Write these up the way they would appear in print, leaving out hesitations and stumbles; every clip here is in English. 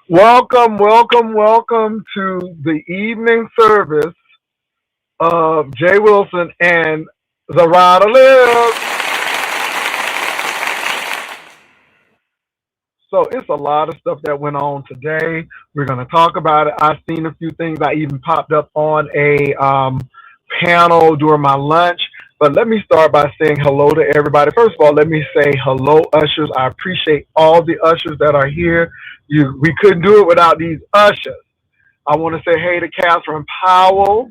Welcome, welcome, welcome to the evening service of Jay Wilson and Zarada Lives. So it's a lot of stuff that went on today. We're going to talk about it. I've seen a few things. I even popped up on a panel during my lunch. But let me start by saying hello to everybody. First of all, let me say hello, ushers. I appreciate all the ushers that are here. We couldn't do it without these ushers. I want to say hey to Catherine Powell.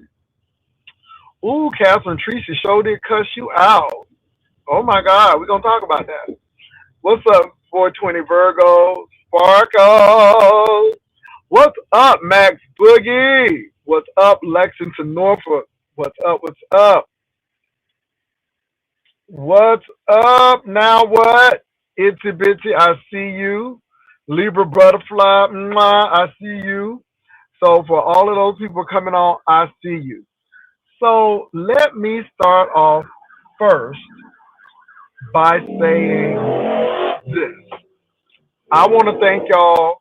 Ooh, Catherine Tracy sure did cuss you out. Oh my God, we're gonna talk about that. What's up, 420 Virgo? Sparkle. What's up, Max Boogie? What's up, Lexington Norfolk? What's up? What's up? What's up? Now what? Itsy bitsy, I see you. Libra butterfly, mwah, I see you. So for all of those people coming on, I see you. So let me start off first by saying this. I want to thank y'all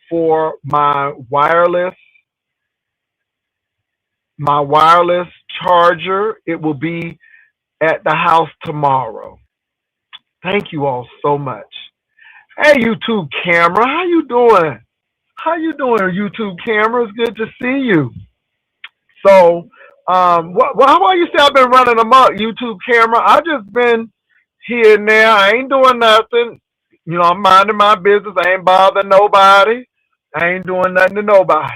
for my wireless charger. It will be at the house tomorrow. Thank you all so much. Hey YouTube camera, how you doing? How you doing, YouTube camera? It's good to see you. So, how about you say I've been running amok, YouTube camera? I just been here and there. I ain't doing nothing. I'm minding my business. I ain't bothering nobody. I ain't doing nothing to nobody.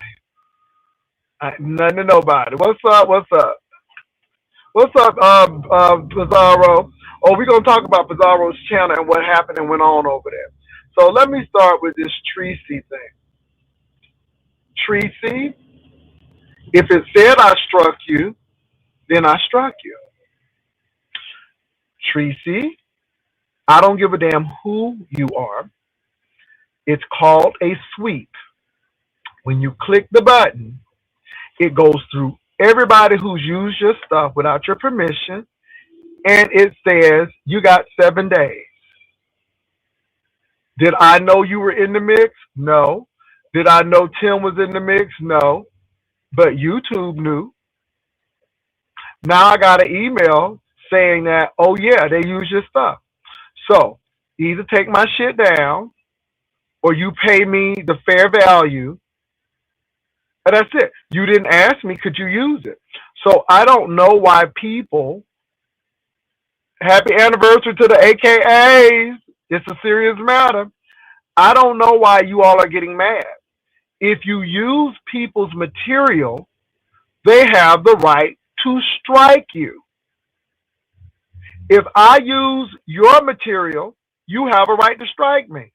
Nothing to nobody. What's up? What's up? What's up, Pizarro? Oh, we're gonna talk about Pizarro's channel and what happened and went on over there. So let me start with this Tracy thing. Tracy, if it said I struck you, then I struck you. Tracy, I don't give a damn who you are. It's called a sweep. When you click the button, it goes through everybody who's used your stuff without your permission, and it says you got 7 days. Did I know you were in the mix? No. Did I know Tim was in the mix? No. But YouTube knew. Now I got an email saying that, oh yeah, they use your stuff. So either take my shit down or you pay me the fair value. And that's it. You didn't ask me, could you use it? So I don't know why people, happy anniversary to the AKAs. It's a serious matter. I don't know why you all are getting mad. If you use people's material, they have the right to strike you. If I use your material, you have a right to strike me.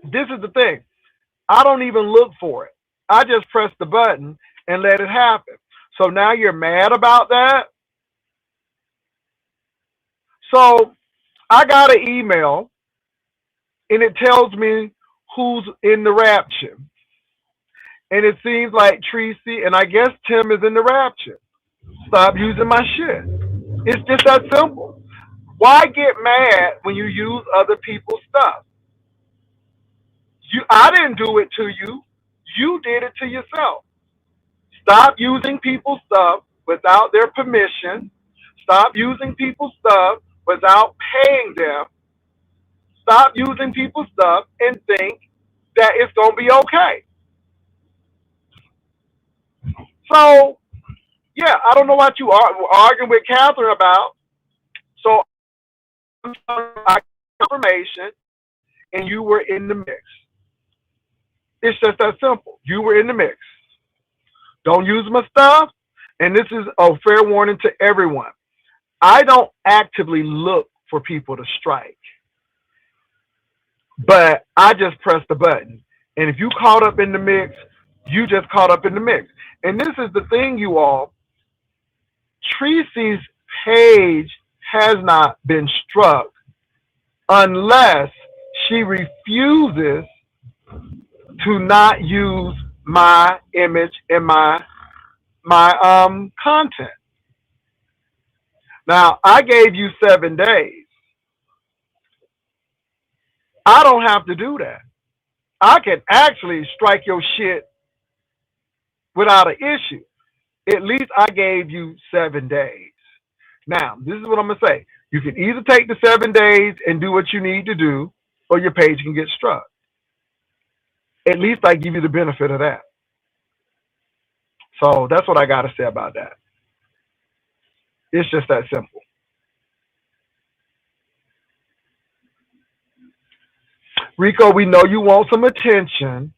This is the thing. I don't even look for it. I just press the button and let it happen. So now you're mad about that? So I got an email and it tells me who's in the rapture. And it seems like Tracy and I guess Tim is in the rapture. Stop using my shit. It's just that simple. Why get mad when you use other people's stuff? I didn't do it to you. You did it to yourself. Stop using people's stuff without their permission. Stop using people's stuff without paying them. Stop using people's stuff and think that it's going to be okay. So, yeah, I don't know what you are arguing with Catherine about. So, I got confirmation and you were in the mix. It's just that simple. You were in the mix. Don't use my stuff. And this is a fair warning to everyone. I don't actively look for people to strike, but I just press the button. And if you caught up in the mix, you just caught up in the mix. And this is the thing, you all. Tracy's page has not been struck unless she refuses to not use my image and my content. Now I gave you 7 days. I don't have to do that. I can actually strike your shit without an issue. At least I gave you 7 days. Now, this is what I'm going to say. You can either take the 7 days and do what you need to do, or your page can get struck. At least I give you the benefit of that. So that's what I got to say about that. It's just that simple. Rico, we know you want some attention.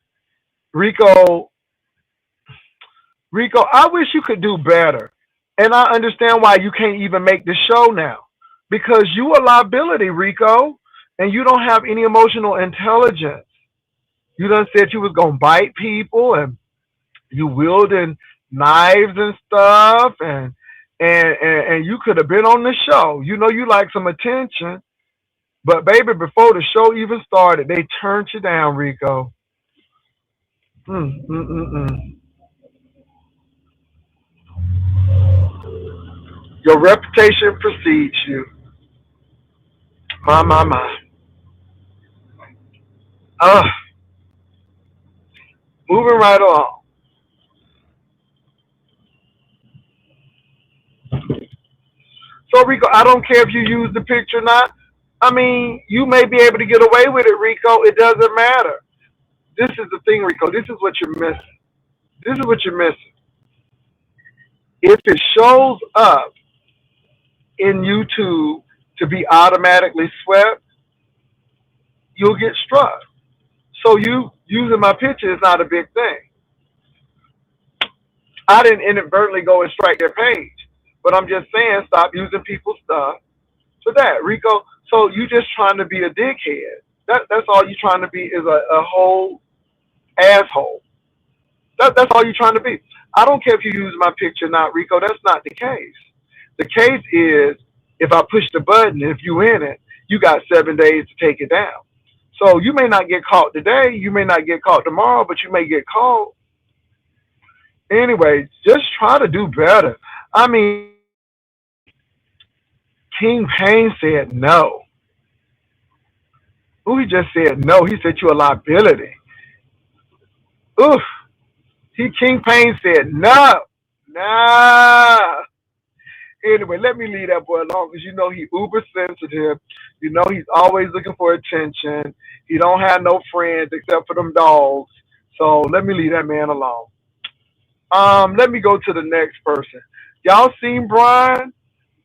Rico, I wish you could do better. And I understand why you can't even make the show now. Because you a liability, Rico, and you don't have any emotional intelligence. You done said you was gonna bite people and you wielding knives and stuff and you could have been on the show. You know you like some attention. But baby, before the show even started, they turned you down, Rico. Mm, mm, mm, mm. Your reputation precedes you. My. Uh, moving right along. So Rico, I don't care if you use the picture or not. I mean, you may be able to get away with it, Rico. It doesn't matter. This is the thing, Rico. This is what you're missing. This is what you're missing. If it shows up in YouTube to be automatically swept, you'll get struck. So you using my picture is not a big thing. I didn't inadvertently go and strike their page, but I'm just saying stop using people's stuff for that, Rico. So you just trying to be a dickhead. That's all you trying to be is a whole asshole. That's all you're trying to be. I don't care if you use my picture or not, Rico. That's not the case. The case is if I push the button, if you in it, you got 7 days to take it down. So you may not get caught today, you may not get caught tomorrow, but you may get caught. Anyway, just try to do better. I mean, King Payne said no. Ooh, he just said no. He said you're a liability. Oof. King Payne said no. Nah. Anyway, let me leave that boy alone because you know he uber sensitive. You know he's always looking for attention. He don't have no friends except for them dogs. So let me leave that man alone. Let me go to the next person. Y'all seen Brian?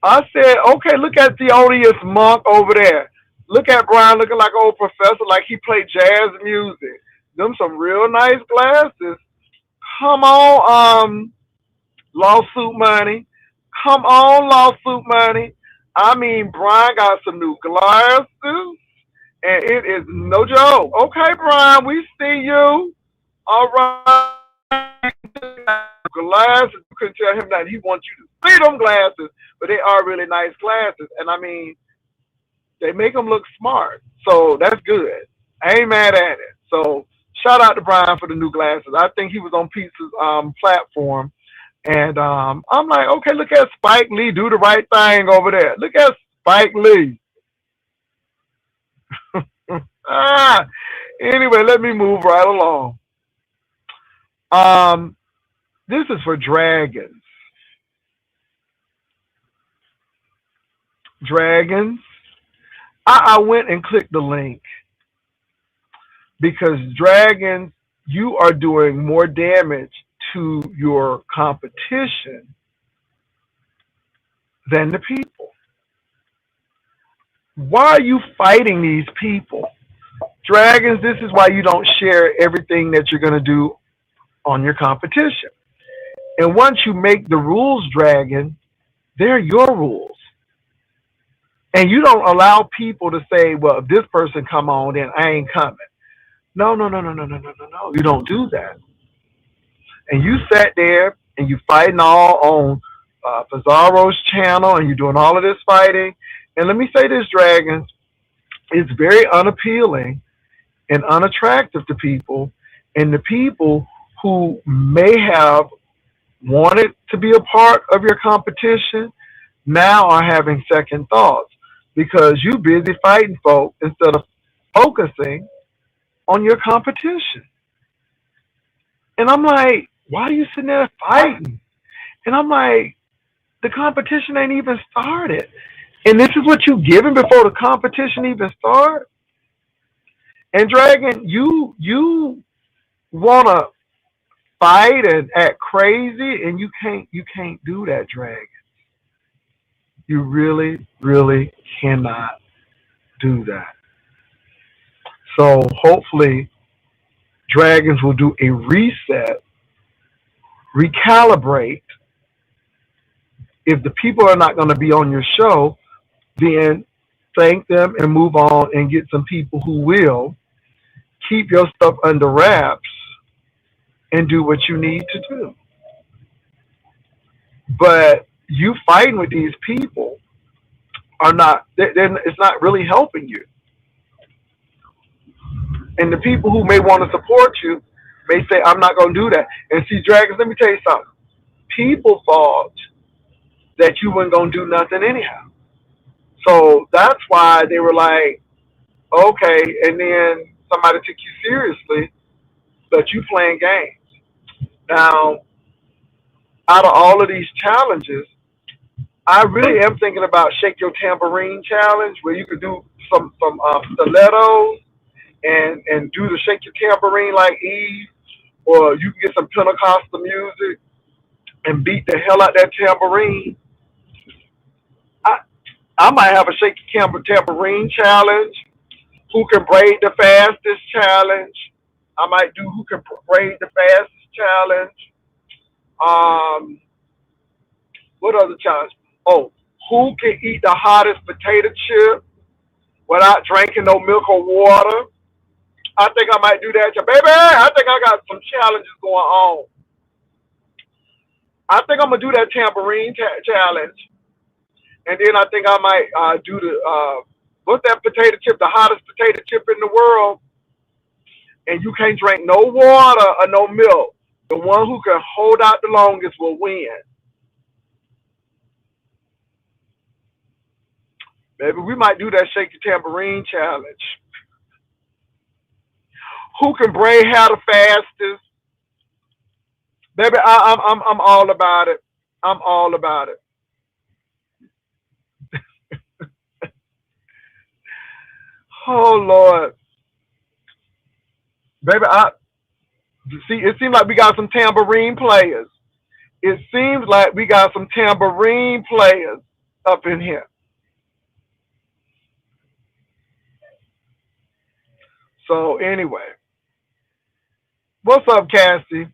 I said, okay, look at Theodius Monk over there. Look at Brian looking like an old professor, like he played jazz music. Them some real nice glasses. Come on, lawsuit money. Come on, lawsuit money. I mean, Brian got some new glasses, and it is no joke. Okay, Brian, we see you. All right. Glasses. You couldn't tell him that he wants you to see them glasses, but they are really nice glasses. And I mean, they make them look smart. So that's good. I ain't mad at it. So shout out to Brian for the new glasses. I think he was on Pizza's platform. And I'm like, okay, look at Spike Lee do the right thing over there. Look at Spike Lee. Anyway, let me move right along. This is for dragons. Dragons. I went and clicked the link because dragons, you are doing more damage to your competition than the people. Why are you fighting these people? Dragons, this is why you don't share everything that you're going to do on your competition. And once you make the rules, dragon, they're your rules. And you don't allow people to say, well, if this person come on, then I ain't coming. No. You don't do that. And you sat there and you fighting all on Pizarro's channel and you're doing all of this fighting. And let me say this, dragons, it's very unappealing and unattractive to people. And the people who may have wanted to be a part of your competition now are having second thoughts because you busy fighting folk instead of focusing on your competition. And I'm like, why are you sitting there fighting? And I'm like, the competition ain't even started. And this is what you giving before the competition even starts? And Dragon, you wanna fight and act crazy, and you can't do that, Dragon. You really, really cannot do that. So hopefully Dragons will do a reset, recalibrate. If the people are not going to be on your show, then thank them and move on and get some people who will keep your stuff under wraps and do what you need to do. But you fighting with these people are not, it's not really helping you. And the people who may want to support you may say, I'm not going to do that. And see, Dragons, let me tell you something. People thought that you weren't going to do nothing anyhow. So that's why they were like, okay, and then somebody took you seriously, but you playing games. Now, out of all of these challenges, I really am thinking about Shake Your Tambourine challenge, where you could do some stilettos and do the Shake Your Tambourine like Eve, or you can get some Pentecostal music and beat the hell out that tambourine. I I might have a Shake Your Tambourine challenge. Who can braid the fastest challenge? I might do who can braid the fastest challenge. Um, what other challenge? Oh, who can eat the hottest potato chip without drinking no milk or water? I think I might do that. Baby, I think I got some challenges going on. I think I'm gonna do that tambourine challenge, and then I think I might do the what's that potato chip? The hottest potato chip in the world, and you can't drink no water or no milk. The one who can hold out the longest will win. Maybe we might do that Shake Your Tambourine challenge. Who can braid hair the fastest? Baby, I'm all about it. I'm all about it. Oh Lord, baby, I see. It seems like we got some tambourine players. It seems like we got some tambourine players up in here. So anyway, what's up, Cassie?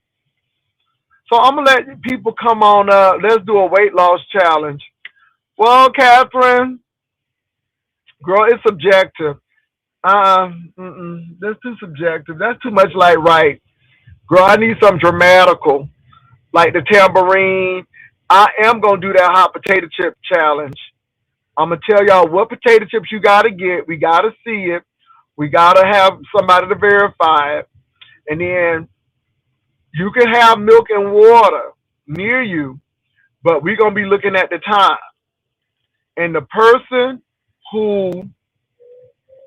So I'm gonna let people come on up. Let's do a weight loss challenge. Well, Catherine, girl, it's subjective. That's too subjective. That's too much like right. Girl, I need something dramatical, like the tambourine. I am gonna do that hot potato chip challenge. I'm gonna tell y'all what potato chips you gotta get. We gotta see it. We gotta have somebody to verify it, and then you can have milk and water near you, but we're gonna be looking at the time. And the person who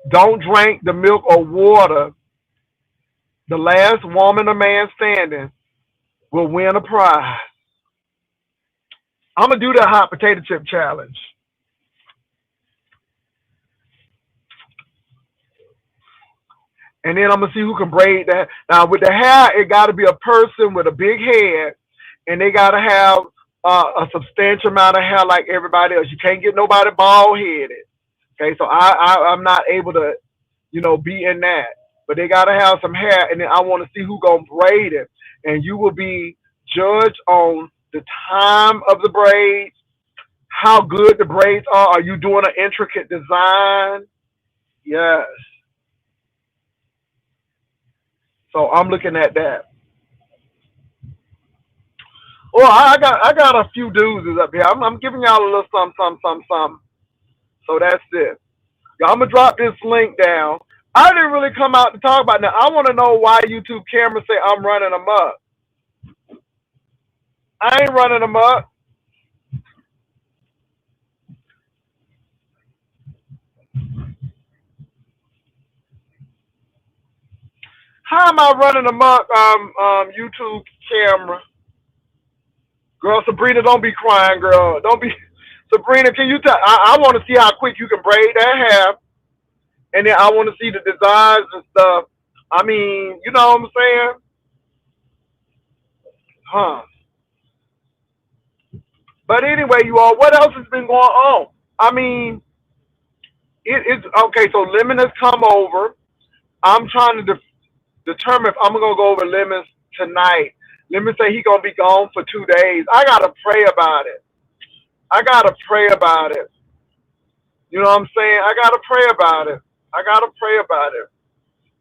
don't drink the milk or water, the last woman or man standing will win a prize. I'm gonna do the hot potato chip challenge. And then I'm gonna see who can braid that. Now with the hair, it gotta be a person with a big head, and they gotta have a substantial amount of hair like everybody else. You can't get nobody bald headed. Okay, so I'm not able to, be in that. But they gotta have some hair, and then I want to see who gonna braid it. And you will be judged on the time of the braids, how good the braids are. Are you doing an intricate design? Yes. So I'm looking at that. Well, I got a few doozies up here. I'm giving y'all a little some. So that's it. I'm gonna drop this link down. I didn't really come out to talk about that. I want to know why YouTube cameras say I'm running them up. I ain't running them up. How am I running amok? YouTube camera, girl. Sabrina, don't be crying, girl. Don't be. Sabrina, can you tell? I want to see how quick you can braid that hair, and then I want to see the designs and stuff. I mean, you know what I'm saying? Huh? But anyway, you all, what else has been going on? I mean, it's okay. So Lemon has come over. I'm trying to determine if I'm gonna go over Lemon's tonight. Lemon say he gonna be gone for 2 days. I gotta pray about it. I gotta pray about it. You know what I'm saying? I gotta pray about it. I gotta pray about it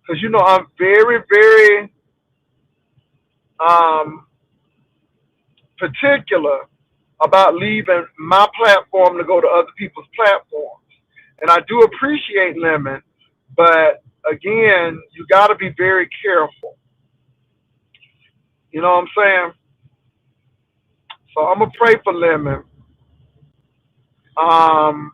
because you know I'm very, very um, particular about leaving my platform to go to other people's platforms. And I do appreciate Lemon, but again, you got to be very careful. You know what I'm saying? So I'm gonna pray for Lemon. Um,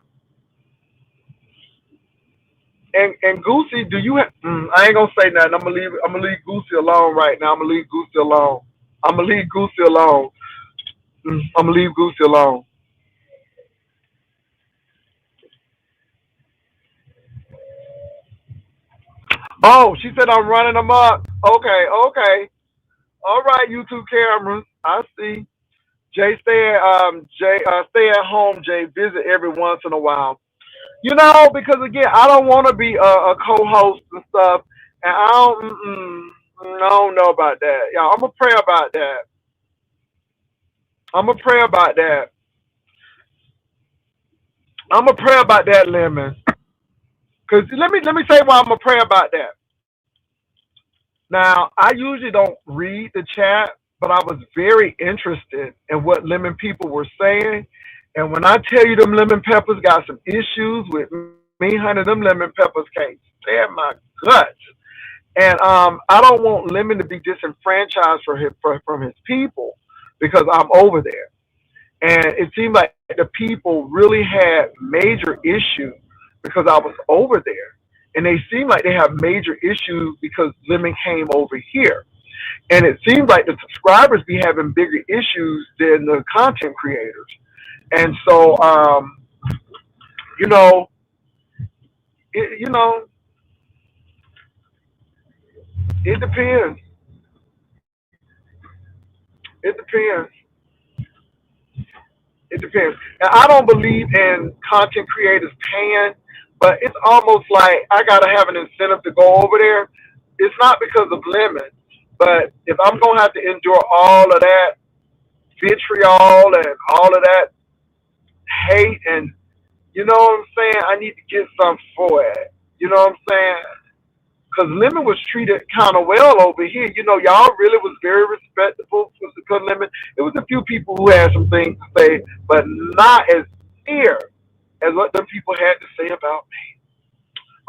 and Goosey, do you? I ain't gonna say nothing. I'm gonna leave. I'm gonna leave Goosey alone right now. I'm gonna leave Goosey alone. I'm gonna leave Goosey alone. I'm gonna leave Goosey alone. Oh, she said I'm running them up. Okay, okay. All right, YouTube cameras. I see. Jay, stay at home. Jay, visit every once in a while. You know, because again, I don't want to be a co-host and stuff, and I don't know about that. Yeah, I'm gonna pray about that. I'm gonna pray about that. I'm gonna pray about that, Lemon. Cause let me say why I'm gonna pray about that. Now, I usually don't read the chat, but I was very interested in what lemon people were saying. And when I tell you them lemon peppers got some issues with me, honey, them lemon peppers can't stand my guts. And I don't want Lemon to be disenfranchised from his people because I'm over there. And it seemed like the people really had major issues because I was over there. And they seem like they have major issues because Lemon came over here. And it seems like the subscribers be having bigger issues than the content creators. And so, you know, it, you know, it depends. It depends. It depends. And I don't believe in content creators paying, but it's almost like I gotta have an incentive to go over there. It's not because of Lemon, but if I'm gonna have to endure all of that vitriol and all of that hate, and you know what I'm saying, I need to get something for it. You know what I'm saying? Because Lemon was treated kind of well over here. You know, y'all really was very respectful for Lemon. There was a few people who had some things to say, but not as fair as what the people had to say about me.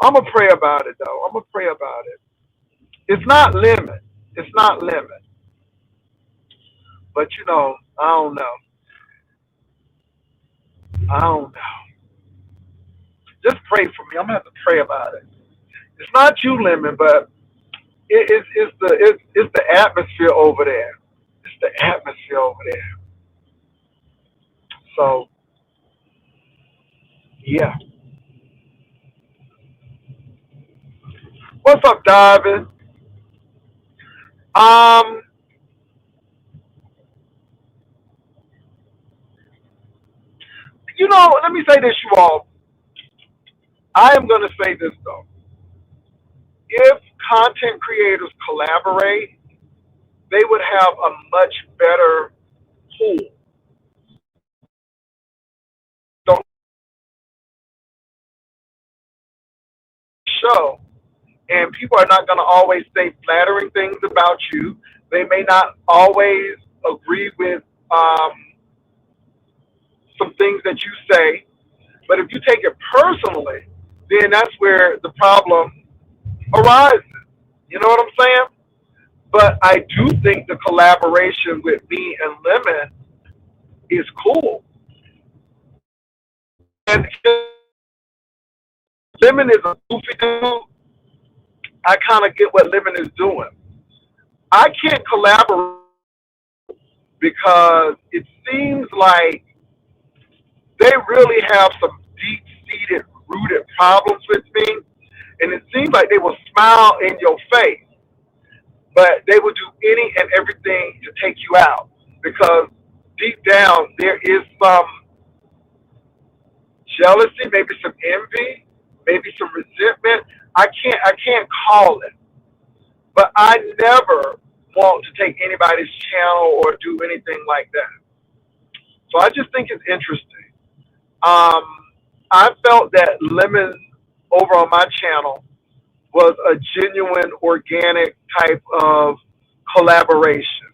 I'm gonna pray about it though. I'm gonna pray about it. It's not Lemon. It's not Lemon. But you know, I don't know. I don't know. Just pray for me. I'm gonna have to pray about it. It's not you, Lemon, but it's the atmosphere over there. It's the atmosphere over there. So yeah. What's up, Darvin? Um, you know, let me say this, you all. I am gonna say this though. If content creators collaborate, they would have a much better pool. Don't show, and people are not gonna always say flattering things about you. They may not always agree with um, some things that you say, but if you take it personally, then that's where the problem arises. You know what I'm saying? But I do think the collaboration with me and Lemon is cool. And Lemon is a goofy dude, I kind of get what Lemon is doing. I can't collaborate because it seems like they really have some deep-seated, rooted problems with me, and it seems like they will smile in your face, but they will do any and everything to take you out because deep down there is some jealousy, maybe some envy, maybe some resentment. I can't call it, but I never want to take anybody's channel or do anything like that. So I just think it's interesting. Um, I felt that Lemon over on my channel was a genuine, organic type of collaboration.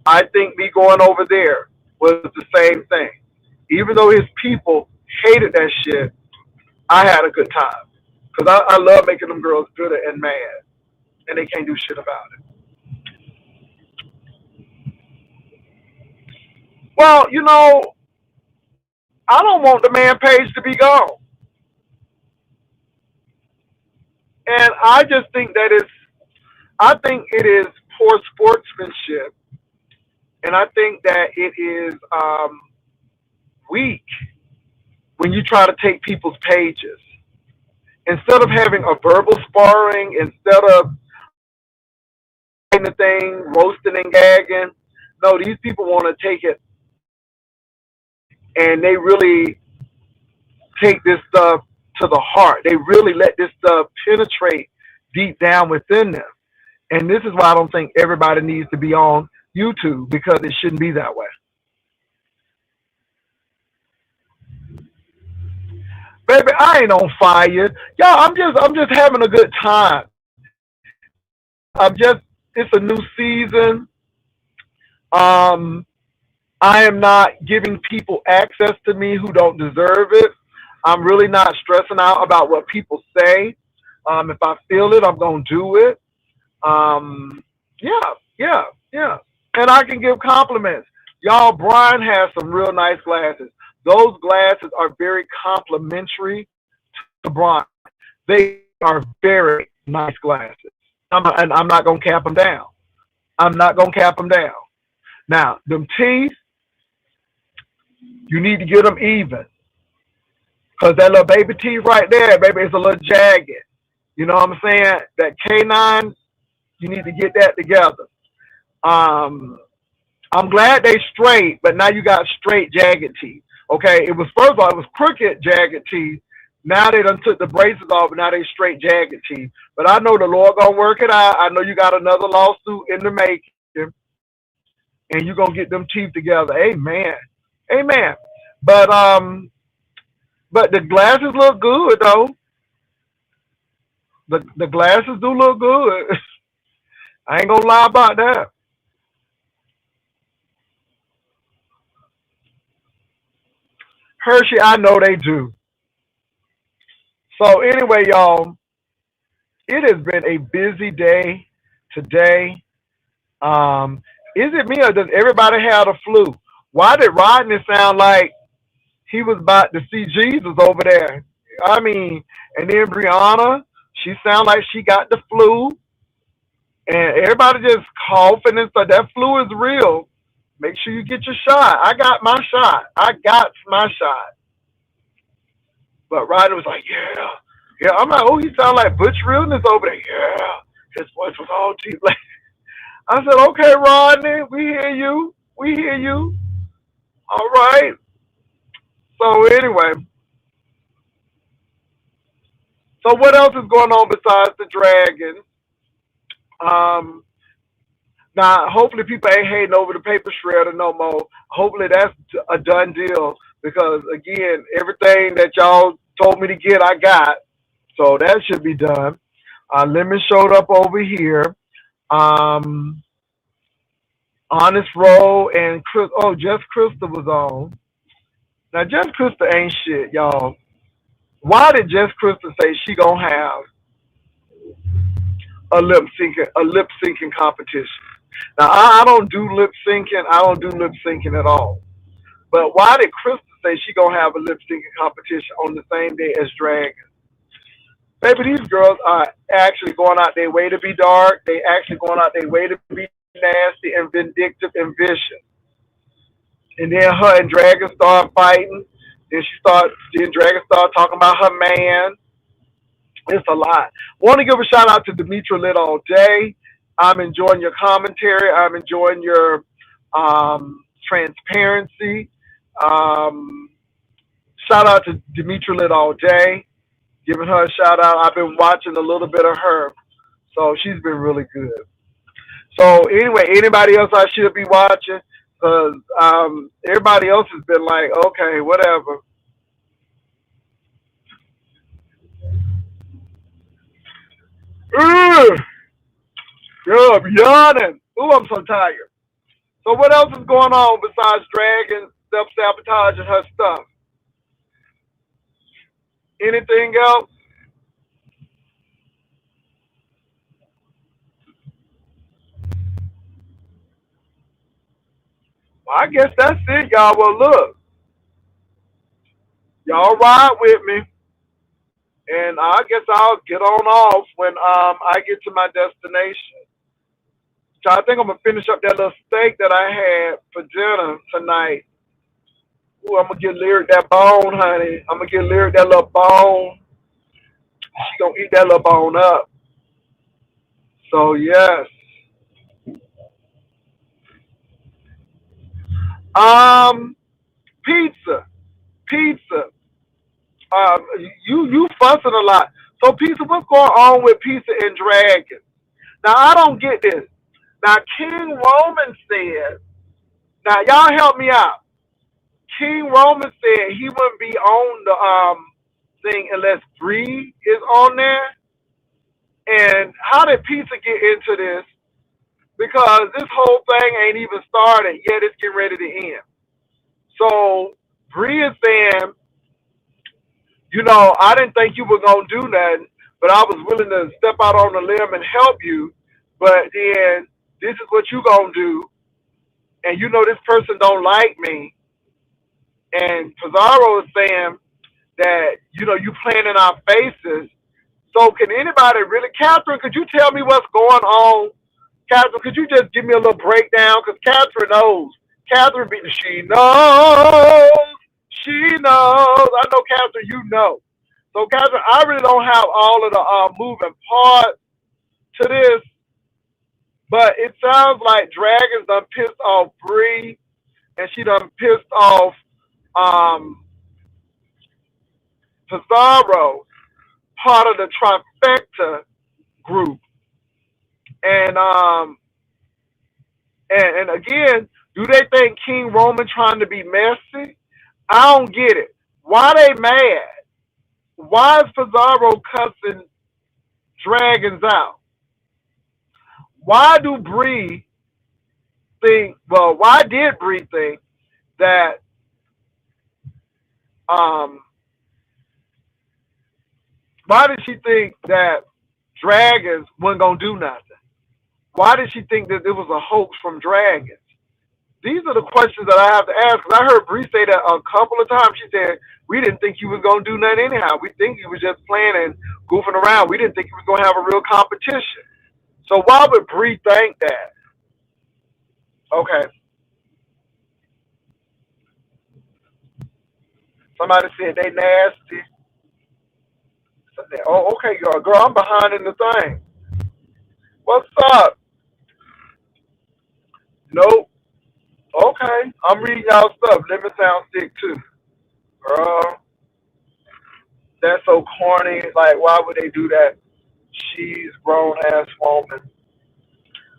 I think me going over there was the same thing. Even though his people hated that shit, I had a good time. Because I love making them girls bitter and mad, and they can't do shit about it. Well, I don't want the man page to be gone. And I just think I think it is poor sportsmanship, and I think that it is weak when you try to take people's pages. Instead of having a verbal sparring, instead of the thing, roasting and gagging, no, these people want to take it and they really take this stuff to the heart. They really let this stuff penetrate deep down within them. And this is why I don't think everybody needs to be on YouTube because it shouldn't be that way. Baby, I ain't on fire. Y'all, I'm just having a good time. It's a new season. I am not giving people access to me who don't deserve it. I'm really not stressing out about what people say. If I feel it, I'm gonna do it. Um, yeah, yeah, yeah. And I can give compliments. Y'all, Brian has some real nice glasses. Those glasses are very complimentary to Brian. They are very nice glasses. And I'm not gonna cap them down. I'm not gonna cap them down. Now, them teeth, you need to get them even. Because that little baby teeth right there, baby, is a little jagged. You know what I'm saying? That canine, you need to get that together. Um, I'm glad they straight, but now you got straight jagged teeth. Okay, it was first of all, it was crooked jagged teeth. Now they done took the braces off, and now they straight jagged teeth. But I know the Lord gonna work it out. I know you got another lawsuit in the making, and you gonna get them teeth together. Amen, amen. But but the glasses look good though. The glasses do look good. I ain't gonna lie about that. Hershey, I know they do. So anyway, y'all, it has been a busy day today. Is it me or does everybody have the flu? Why did Rodney sound like he was about to see Jesus over there? I mean, and then Brianna, she sound like she got the flu, and everybody just coughing and stuff. That flu is real. Make sure you get your shot. I got my shot. I got my shot. But Rodney was like, yeah, yeah. I'm like, oh, he sound like Butch Realness over there. Yeah, his voice was all deep. Like, I said, okay, Rodney, we hear you. We hear you. All right. So anyway, so what else is going on besides the dragon? Um, Now, hopefully, people ain't hating over the paper shredder no more. Hopefully, that's a done deal because again, everything that y'all told me to get, I got. So that should be done. Lemon showed up over here. Um, Honest Roll and Chris. Oh, Just Krista was on. Now, Just Krista ain't shit, y'all. Why did Just Krista say she gonna have a lip syncing competition? Now, I don't do lip syncing. I don't do lip syncing at all. But why did Krista say she gonna have a lip syncing competition on the same day as Dragon? Baby, these girls are actually going out their way to be dark. They actually going out their way to be nasty and vindictive and vicious. And then her and Dragon start fighting. Then Dragon start talking about her man. It's a lot. Want to give a shout out to Demetra Lit all day. I'm enjoying your commentary. I'm enjoying your transparency. Um, Shout out to Demetra Lit all day. Giving her a shout out. I've been watching a little bit of her. So she's been really good. So anyway, anybody else I should be watching? Because everybody else has been like, okay, whatever. Ugh, yeah, I'm yawning. Ooh, I'm so tired. So what else is going on besides Dragon self-sabotaging her stuff? Anything else? Well, I guess that's it, y'all. Well, look, y'all ride with me, and I guess I'll get on off when I get to my destination. So I think I'm gonna finish up that little steak that I had for dinner tonight. Ooh, I'm gonna get Lyric that bone, honey. I'm gonna get Lyric that little bone. She gonna eat that little bone up. So yes. Um, pizza, pizza. You fussing a lot. So pizza, what's going on with pizza and dragon? Now I don't get this. Now King Roman said. Now y'all help me out. King Roman said he wouldn't be on the thing unless Bree is on there. And how did pizza get into this? Because this whole thing ain't even started yet. It's getting ready to end. So Bree is saying, I didn't think you were gonna do nothing, but I was willing to step out on a limb and help you. But then this is what you gonna do, and this person don't like me. And Pizarro is saying that you playing in our faces. So can anybody really, Catherine? Could you tell me what's going on? Catherine, could you just give me a little breakdown? Because Catherine knows. She knows. She knows. I know, Catherine, you know. So, Catherine, I really don't have all of the moving parts to this, but it sounds like Dragon's done pissed off Bree, and she done pissed off Pizarro, part of the trifecta group. And and again, do they think King Roman trying to be messy? I don't get it. Why they mad? Why is Pizarro cussing dragons out? Why do Bree think? Well, why did Bree think that? Why did she think that dragons wasn't gonna do nothing? Why did she think that it was a hoax from dragons? These are the questions that I have to ask. Because I heard Bree say that a couple of times. She said, we didn't think you was going to do nothing anyhow. We think you was just playing and goofing around. We didn't think you was going to have a real competition. So why would Bree think that? Okay. Somebody said they nasty. Oh, okay, girl, I'm behind in the thing. What's up? Nope. Okay. I'm reading y'all stuff. Living sound sick too. Girl, that's so corny. Like, why would they do that? She's grown ass woman.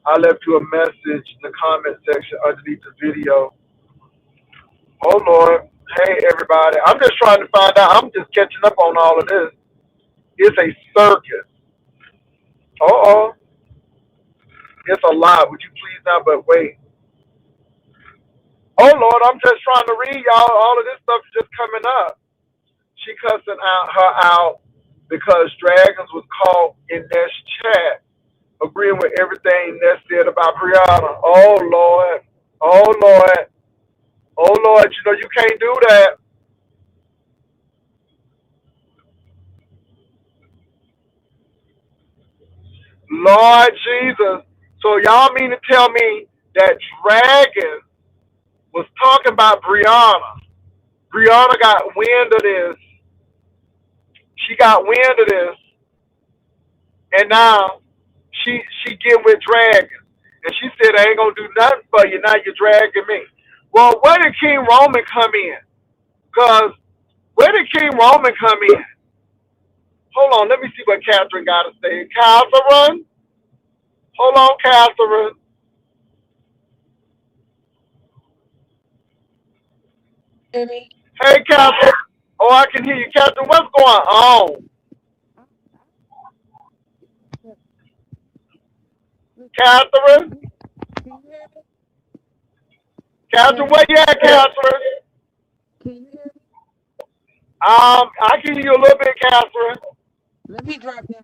I left you a message in the comment section underneath the video. Oh Lord. Hey everybody. I'm just trying to find out. I'm just catching up on all of this. It's a circus. Uh-oh. It's a lot. Would you please not but wait? Oh Lord, I'm just trying to read y'all. All of this stuff is just coming up. She cussing her out because Dragons was caught in Ness chat, agreeing with everything Ness said about Brianna. Oh Lord. Oh Lord. Oh Lord, you can't do that. Lord Jesus. So y'all mean to tell me that Dragon was talking about Brianna? Brianna got wind of this. She got wind of this, and now she get with Dragon, and she said, "I ain't gonna do nothing for you. Now you're dragging me." Well, where did King Roman come in? Cause where did King Roman come in? Hold on, let me see what Catherine got to say. Catherine, hold on, Catherine. Hear me? Hey, Catherine. Oh, I can hear you, Catherine. What's going on? Catherine? Can you hear me? Catherine, where you at, Catherine? Can you hear me? I can hear you a little bit, Catherine. Let me drop down.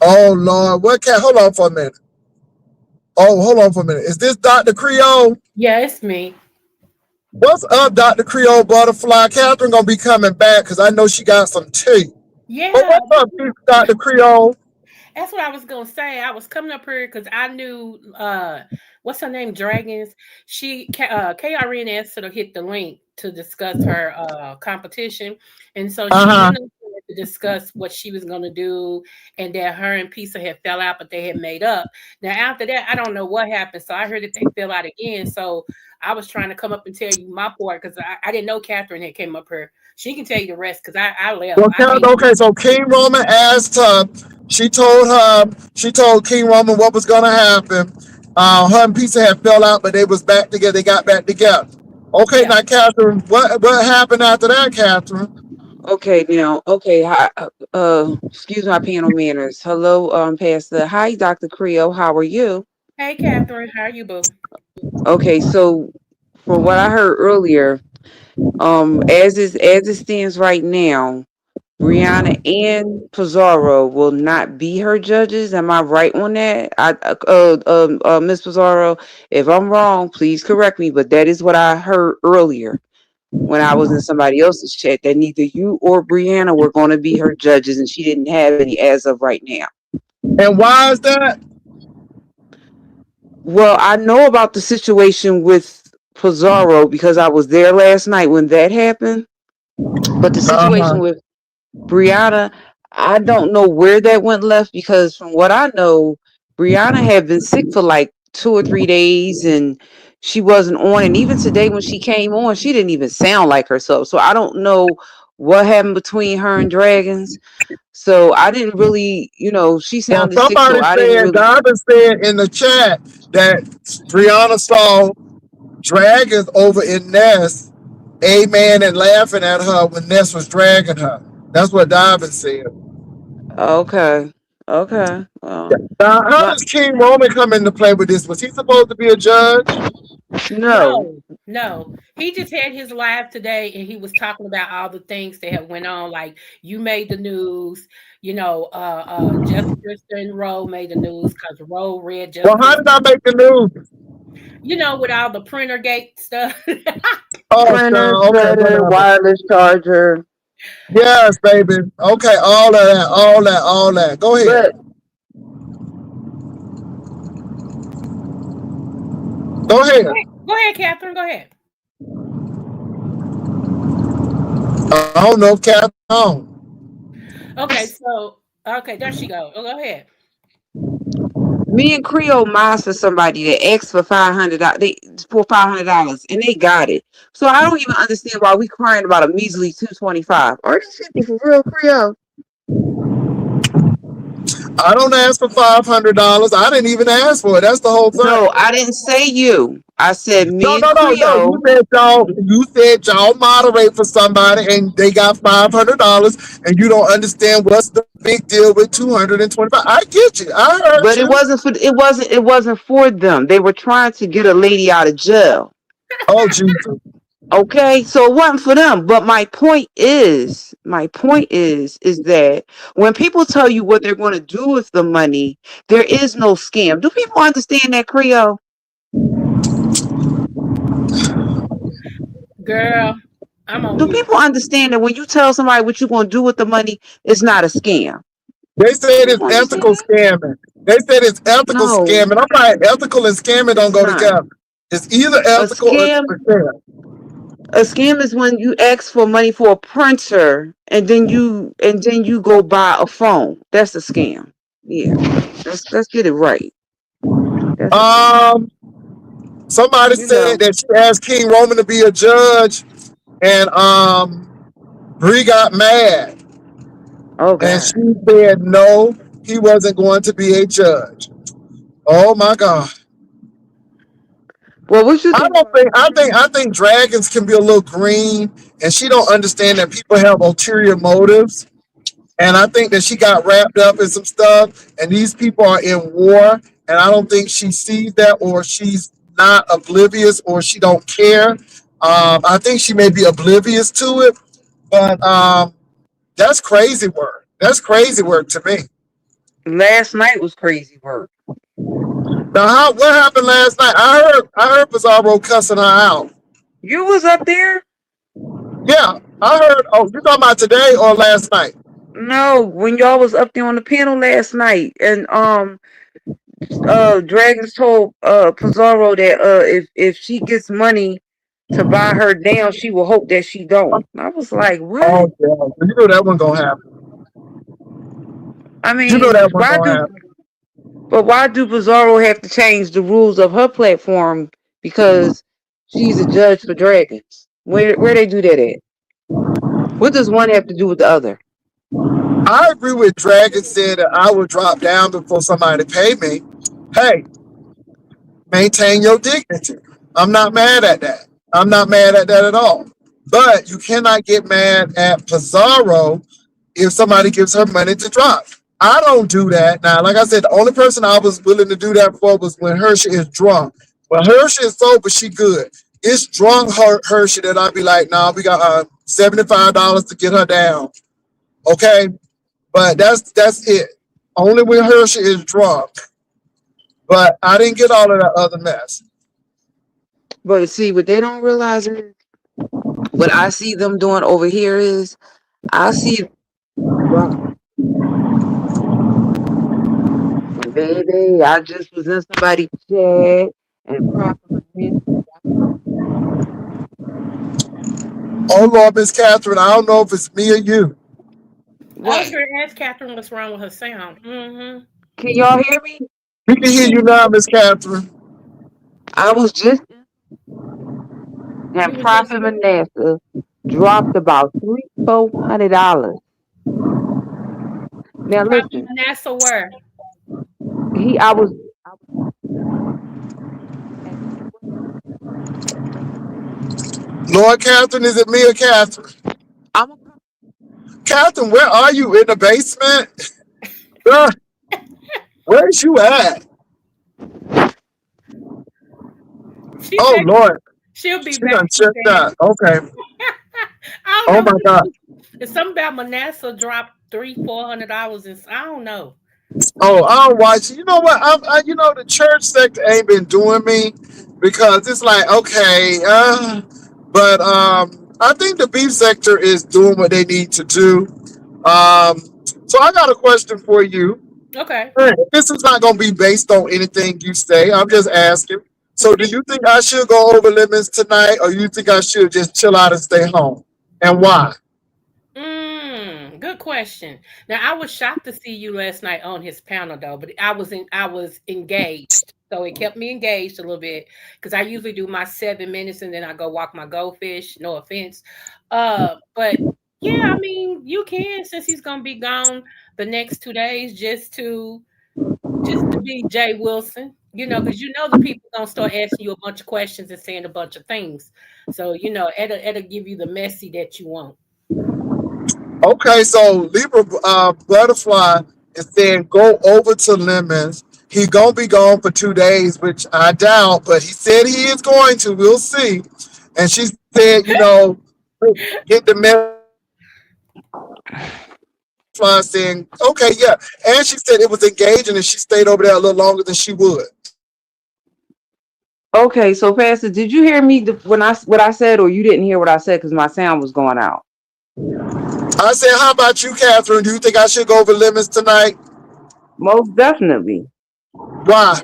Oh Lord, what can hold on for a minute. Oh, hold on for a minute. Is this Dr. Creole? Yeah, it's me. What's up, Dr. Creole Butterfly? Catherine gonna be coming back because I know she got some tea. But Yeah, what's up, Dr. Creole? that's what I was gonna say. I was coming up here because I knew what's her name, Dragons. KRNS sort of hit the link to discuss her competition, and so she Uh-huh. went up there to discuss what she was gonna do, and that her and Pisa had fell out, but they had made up. Now after that, I don't know what happened. So I heard that they fell out again. So I was trying to come up and tell you my part because I didn't know Catherine had came up here. She can tell you the rest because I left. Well, I came. okay, so King Roman asked her, she told King Roman what was gonna happen. Her and Pizza had fell out, but they was back together, they got back together. Okay, Yeah. now Catherine, what happened after that, Catherine? Okay, now, okay, hi, excuse my panel manners. Hello, Pastor. Hi, Dr. Creo. How are you? Hey, Catherine, how are you, boo? Okay, so from what I heard earlier, as it stands right now, Brianna and Pizarro will not be her judges. Am I right on that? Miss Pizarro, if I'm wrong, please correct me, but that is what I heard earlier when I was in somebody else's chat that neither you or Brianna were going to be her judges, and she didn't have any as of right now. And why is that? Well, I know about the situation with Pizarro because I was there last night when that happened, but the Uh-huh. situation with Brianna, I don't know where that went left because from what I know, Brianna had been sick for like 2 or 3 days and she wasn't on. And even today when she came on, she didn't even sound like herself. So I don't know what happened between her and Dragons. So I didn't really, she Well, sounded sick, somebody so I didn't said, really. Donovan said in the chat that Brianna saw dragons over in Ness, amen, and laughing at her when Ness was dragging her. That's what Donovan said. Okay. Okay. Well, Now, how my does King Roman come into play with this? Was he supposed to be a judge? no. No, no. He just had his live today and he was talking about all the things that have went on. Like you made the news, Jessica and Roe made the news because Roe read Well, Jessica, how did I make the news? with all the printer gate stuff. Oh, Printer, so okay, shredder, whatever. wireless charger. Yes, baby. Okay, all of that, all that, all that. Go ahead. But Go ahead. Go ahead, Catherine. Go ahead. I don't know if Cat's on. Okay, okay, there she go. Oh, go ahead. me and Creole master somebody that asked for $500, and they got it. So I don't even understand why we crying about a measly 225 or 250 for real, Creole. I don't ask for $500. I didn't even ask for it. That's the whole thing. No, I didn't say you. I said No, me and no, no, no. Creole. You said y'all moderate for somebody and they got $500 and you don't understand what's the big deal with 225. I get you. I heard But you. it wasn't for them. They were trying to get a lady out of jail. Oh Jesus. Okay, so it wasn't for them. But my point is that when people tell you what they're going to do with the money, there is no scam. Do people understand that, Creole? Girl, I'm on Do mute. people understand that when you tell somebody what you're going to do with the money, it's not a scam? They said it's People understand ethical that? scamming. They said it's ethical No, scamming. I'm like, ethical and scamming don't it's go not. together. It's either A ethical or it's scam, a scam. a scam is when you ask for money for a printer and then you go buy a phone. That's a scam. Yeah, let's get it right. That's a scam. Um, Somebody You said know. that she asked King Roman to be a judge, and Bree got mad, Oh and God. she said no, he wasn't going to be a judge. Oh my God. Well, what you I think don't about think it? I think dragons can be a little green, and she don't understand that people have ulterior motives. And I think that she got wrapped up in some stuff, and these people are in war, and I don't think she sees that, or she's not oblivious, or she don't care. I think she may be oblivious to it, but that's crazy work. That's crazy work to me. Last night was crazy work. Now, what happened last night? I heard Pizarro cussing her out. You was up there? Yeah, I heard. Oh, you talking about today or last night? No, when y'all was up there on the panel last night, and Dragons told Pizarro that if she gets money to buy her down, she will hope that she don't. I was like, what? Oh, yeah. You know that one gonna happen. I You know mean, that one gonna happen. why do Pizarro have to change the rules of her platform because she's a judge for Dragons? Where they do that at? What does one have to do with the other? I agree with Dragon said that I would drop down before somebody pay me. Hey, maintain your dignity. I'm not mad at that. I'm not mad at that at all. But you cannot get mad at Pizarro if somebody gives her money to drop. I don't do that. Now, like I said, the only person I was willing to do that for was when Hershey is drunk. When Hershey is sober, she good. It's drunk Hershey that I'd be like, nah, we got $75 to get her down. Okay? But that's it. Only when Hershey is drunk. But I didn't get all of that other mess. But see, what they don't realize is what I see them doing over here is I see baby, I just was in somebody's chat and properly. Oh Lord, Miss Catherine, I don't know if it's me or you. I was What? going to ask Catherine what's wrong with her sound. Mm-hmm. Can y'all hear me? We can hear you now, Miss Catherine. I was just You and were just Prophet Manasseh dropped about $300-400. Now Prophet listen, Manasseh where? I was Lord Catherine, is it me or Catherine? I'm a Catherine, where are you? In the basement? Girl, where's you at? She Oh said Lord, she'll be she back. done She checked said. out. Okay. I don't Oh know my what God. it's something about Manasseh dropped $300-400 and I don't know. Oh, I'll watch. You know what? The church sector ain't been doing me because it's like okay, but I think the beef sector is doing what they need to do. Um, so I got a question for you. Okay. This is not going to be based on anything you say. I'm just asking. So, do you think I should go over limits tonight, or you think I should just chill out and stay home? And why? Good question. Now I was shocked to see you last night on his panel though, but I was engaged. So it kept me engaged a little bit because I usually do my 7 minutes and then I go walk my goldfish. No offense. But yeah, I mean you can since he's gonna be gone the next 2 days just to be Jay Wilson, because the people gonna start asking you a bunch of questions and saying a bunch of things. So it'll give you the messy that you want. Okay, so Libra Butterfly is saying go over to Lemons. He gonna be gone for 2 days, which I doubt, but he said he is going to. We'll see. And she said, get the message saying, okay, yeah. And she said it was engaging, and she stayed over there a little longer than she would. Okay, so Pastor, did you hear me when what I said, or you didn't hear what I said because my sound was going out? I said, how about you, Catherine? Do you think I should go over limits tonight? Most definitely. Why?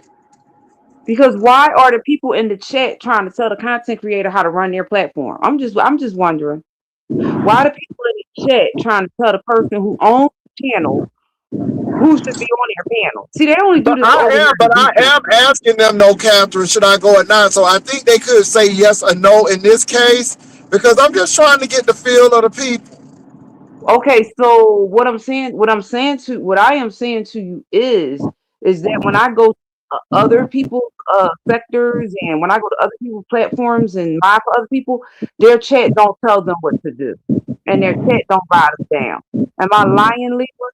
Because why are the people in the chat trying to tell the content creator how to run their platform? I'm just wondering. Why are the people in the chat trying to tell the person who owns the channel who should be on their panel? See, they only do But this over here I in am asking them, no, Catherine, should I go or not? So I think they could say yes or no in this case because I'm just trying to get the feel of the people. Okay, so what I am saying to you is that when I go to other people's sectors and when I go to other people's platforms and buy for other people, their chat don't tell them what to do, and their chat don't write them down. Am I lying, Libra?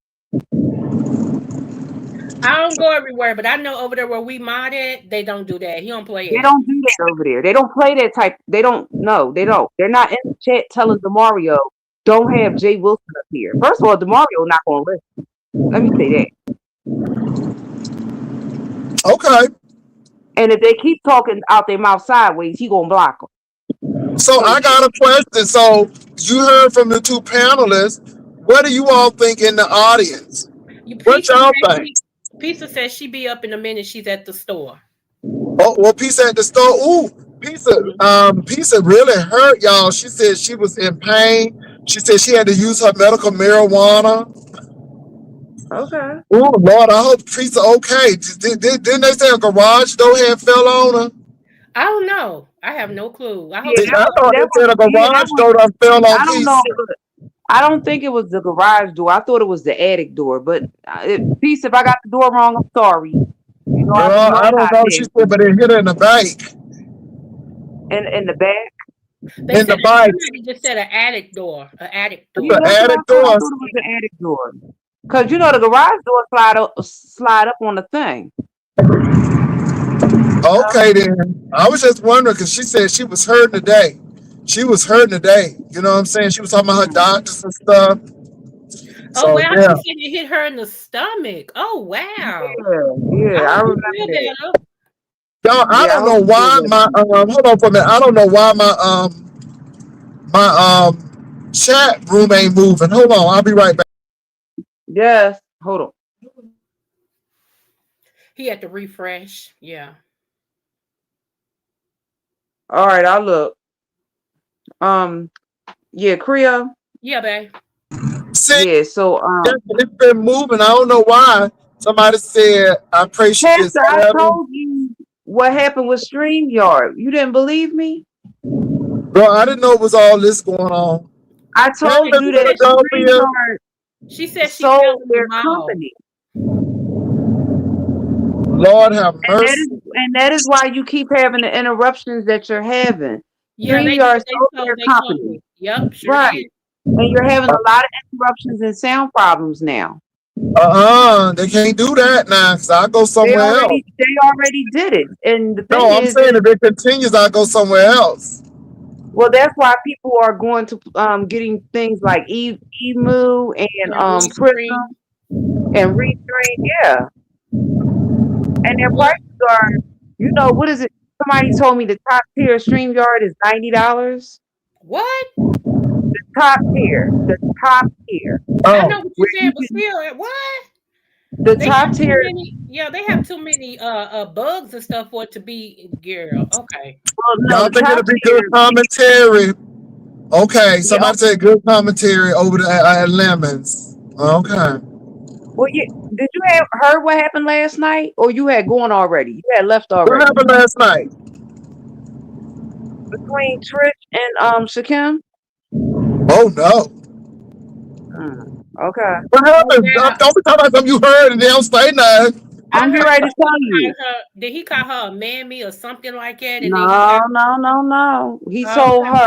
I don't go everywhere, but I know over there where we mod at, they don't do that. He don't play They it. don't do that over there. They don't play that type. They don't. No, they don't. They're not in the chat telling Demario, don't have Jay Wilson up here. First of all, Demario not going to listen. Let me say that. Okay. And if they keep talking out their mouth sideways, he going to block them. So I got a question. So you heard from the two panelists. What do you all think in the audience? What y'all think? Pizza says she be up in a minute. She's at the store. Oh, well, Pizza at the store. Ooh, Pizza really hurt y'all. She said she was in pain. She said she had to use her medical marijuana. Okay. Oh Lord, I hope Pizza okay. Didn't they say a garage door had fell on her? I don't know. I have no clue. I hope I thought they said a garage door fell on I don't Pizza. know. I don't think it was the garage door. I thought it was the attic door. But Pizza, if I got the door wrong, I'm sorry. You know, I don't know. She said, but it hit her in the back. In the back? They in said the bike. somebody just said an attic door. An attic door. The attic door. I thought it was the attic door. Because, you know, the garage door slide up on the thing. Okay, then. I was just wondering because she said she was hurting today. She was hurting today. You know what I'm saying? She was talking about her doctors and stuff. Oh, wow. Yeah. She said it hit her in the stomach. Oh, wow. Yeah, I remember that. Y'all, I don't know why my hold on for a minute. I don't know why my chat room ain't moving. Hold on, I'll be right back. Yes, hold on. He had to refresh. Yeah. All right, I'll look. Yeah, Creo. Yeah, babe. See, yeah, so it's been moving. I don't know why. Somebody said I pray she gets better. I told you what happened with StreamYard. You didn't believe me? Bro, I didn't know it was all this going on. I told you that StreamYard she said she sold their company. Lord have mercy. And that is why you keep having the interruptions that you're having. Yeah, StreamYard sold their company. Yep, sure right. Did. And you're having a lot of interruptions and sound problems now. They can't do that now because I go somewhere else. They already did it. And the thing I'm saying if it continues, I go somewhere else. Well, that's why people are going to getting things like Emu and Prism and Restream, yeah. And their prices are, you know, what is it? Somebody told me the top tier StreamYard is $90. What? The top tier. I know what you said, but still, what? The top tier. They have too many bugs and stuff for it to be, girl. Okay. Well, no, y'all think it'll be good commentary? Okay, somebody said good commentary over at Lemons. Okay. Well, did you have heard what happened last night, or you had gone already? You had left already. What happened last night? Between Trish and Shakim? Oh no. Okay. What happened? Don't be talking about something you heard and they don't say nothing. I'm getting ready to tell you. Did he call her a mammy or something like that? And No. He told her,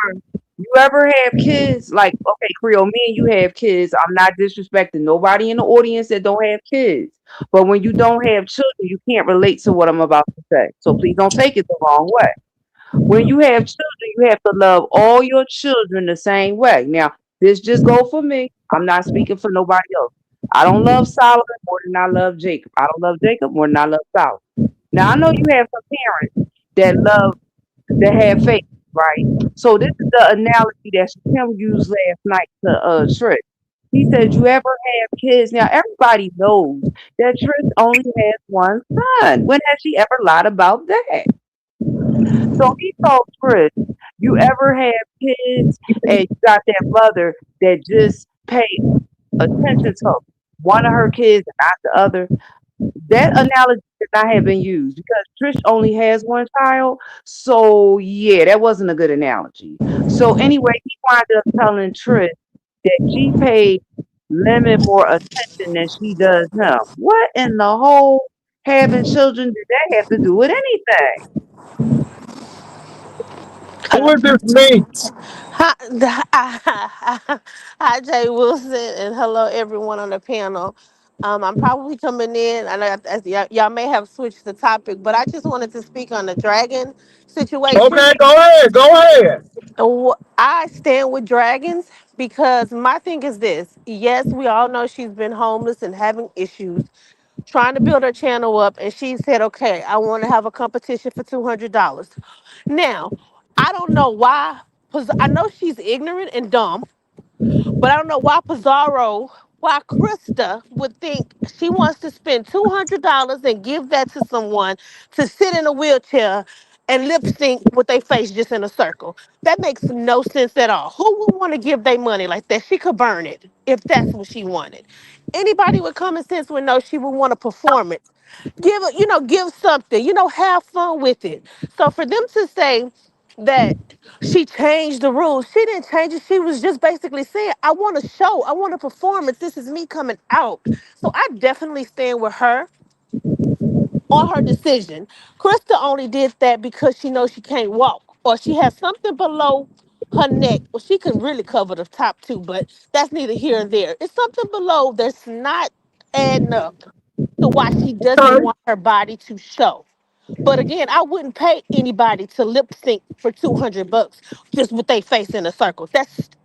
you ever have kids? Like, okay, Creole, me and you have kids. I'm not disrespecting nobody in the audience that don't have kids. But when you don't have children, you can't relate to what I'm about to say. So please don't take it the wrong way. When you have children, you have to love all your children the same way. Now, this just go for me. I'm not speaking for nobody else. I don't love Solomon more than I love Jacob. I don't love Jacob more than I love Solomon. Now, I know you have some parents that love that have faith, right? So this is the analogy that Kim used last night to Trish. He said, "You ever have kids?" Now everybody knows that Trish only has one son. When has she ever lied about that? So he told Trish, "You ever have kids and you got that mother that just paid attention to one of her kids and not the other?" That analogy should not have been used because Trish only has one child. So yeah, that wasn't a good analogy. So anyway, he wound up telling Trish that she paid Lemon more attention than she does him. What in the whole having children did that have to do with anything? Who Hello. is this mate? Hi, Jay Wilson, and hello everyone on the panel. I'm probably coming in. I know y'all may have switched the topic, but I just wanted to speak on the dragon situation. Okay, go ahead. Go ahead. I stand with dragons because my thing is this. Yes, we all know she's been homeless and having issues, trying to build her channel up, and she said, "Okay, I want to have a competition for $200." Now, I don't know why, because I know she's ignorant and dumb, but I don't know why why Krista would think she wants to spend $200 and give that to someone to sit in a wheelchair and lip sync with their face just in a circle. That makes no sense at all. Who would want to give their money like that? She could burn it if that's what she wanted. Anybody with common sense would know she would want to perform it. Give something, have fun with it. So for them to say that she changed the rules, she didn't change it. She was just basically saying, I want a show, I want a performance. This is me coming out. So I definitely stand with her on her decision. Krista only did that because she knows she can't walk or she has something below her neck. Well, she can really cover the top too, but that's neither here or there. It's something below that's not adding up to why she doesn't Okay. want her body to show. But again, I wouldn't pay anybody to lip sync for $200 just with their face in a circle.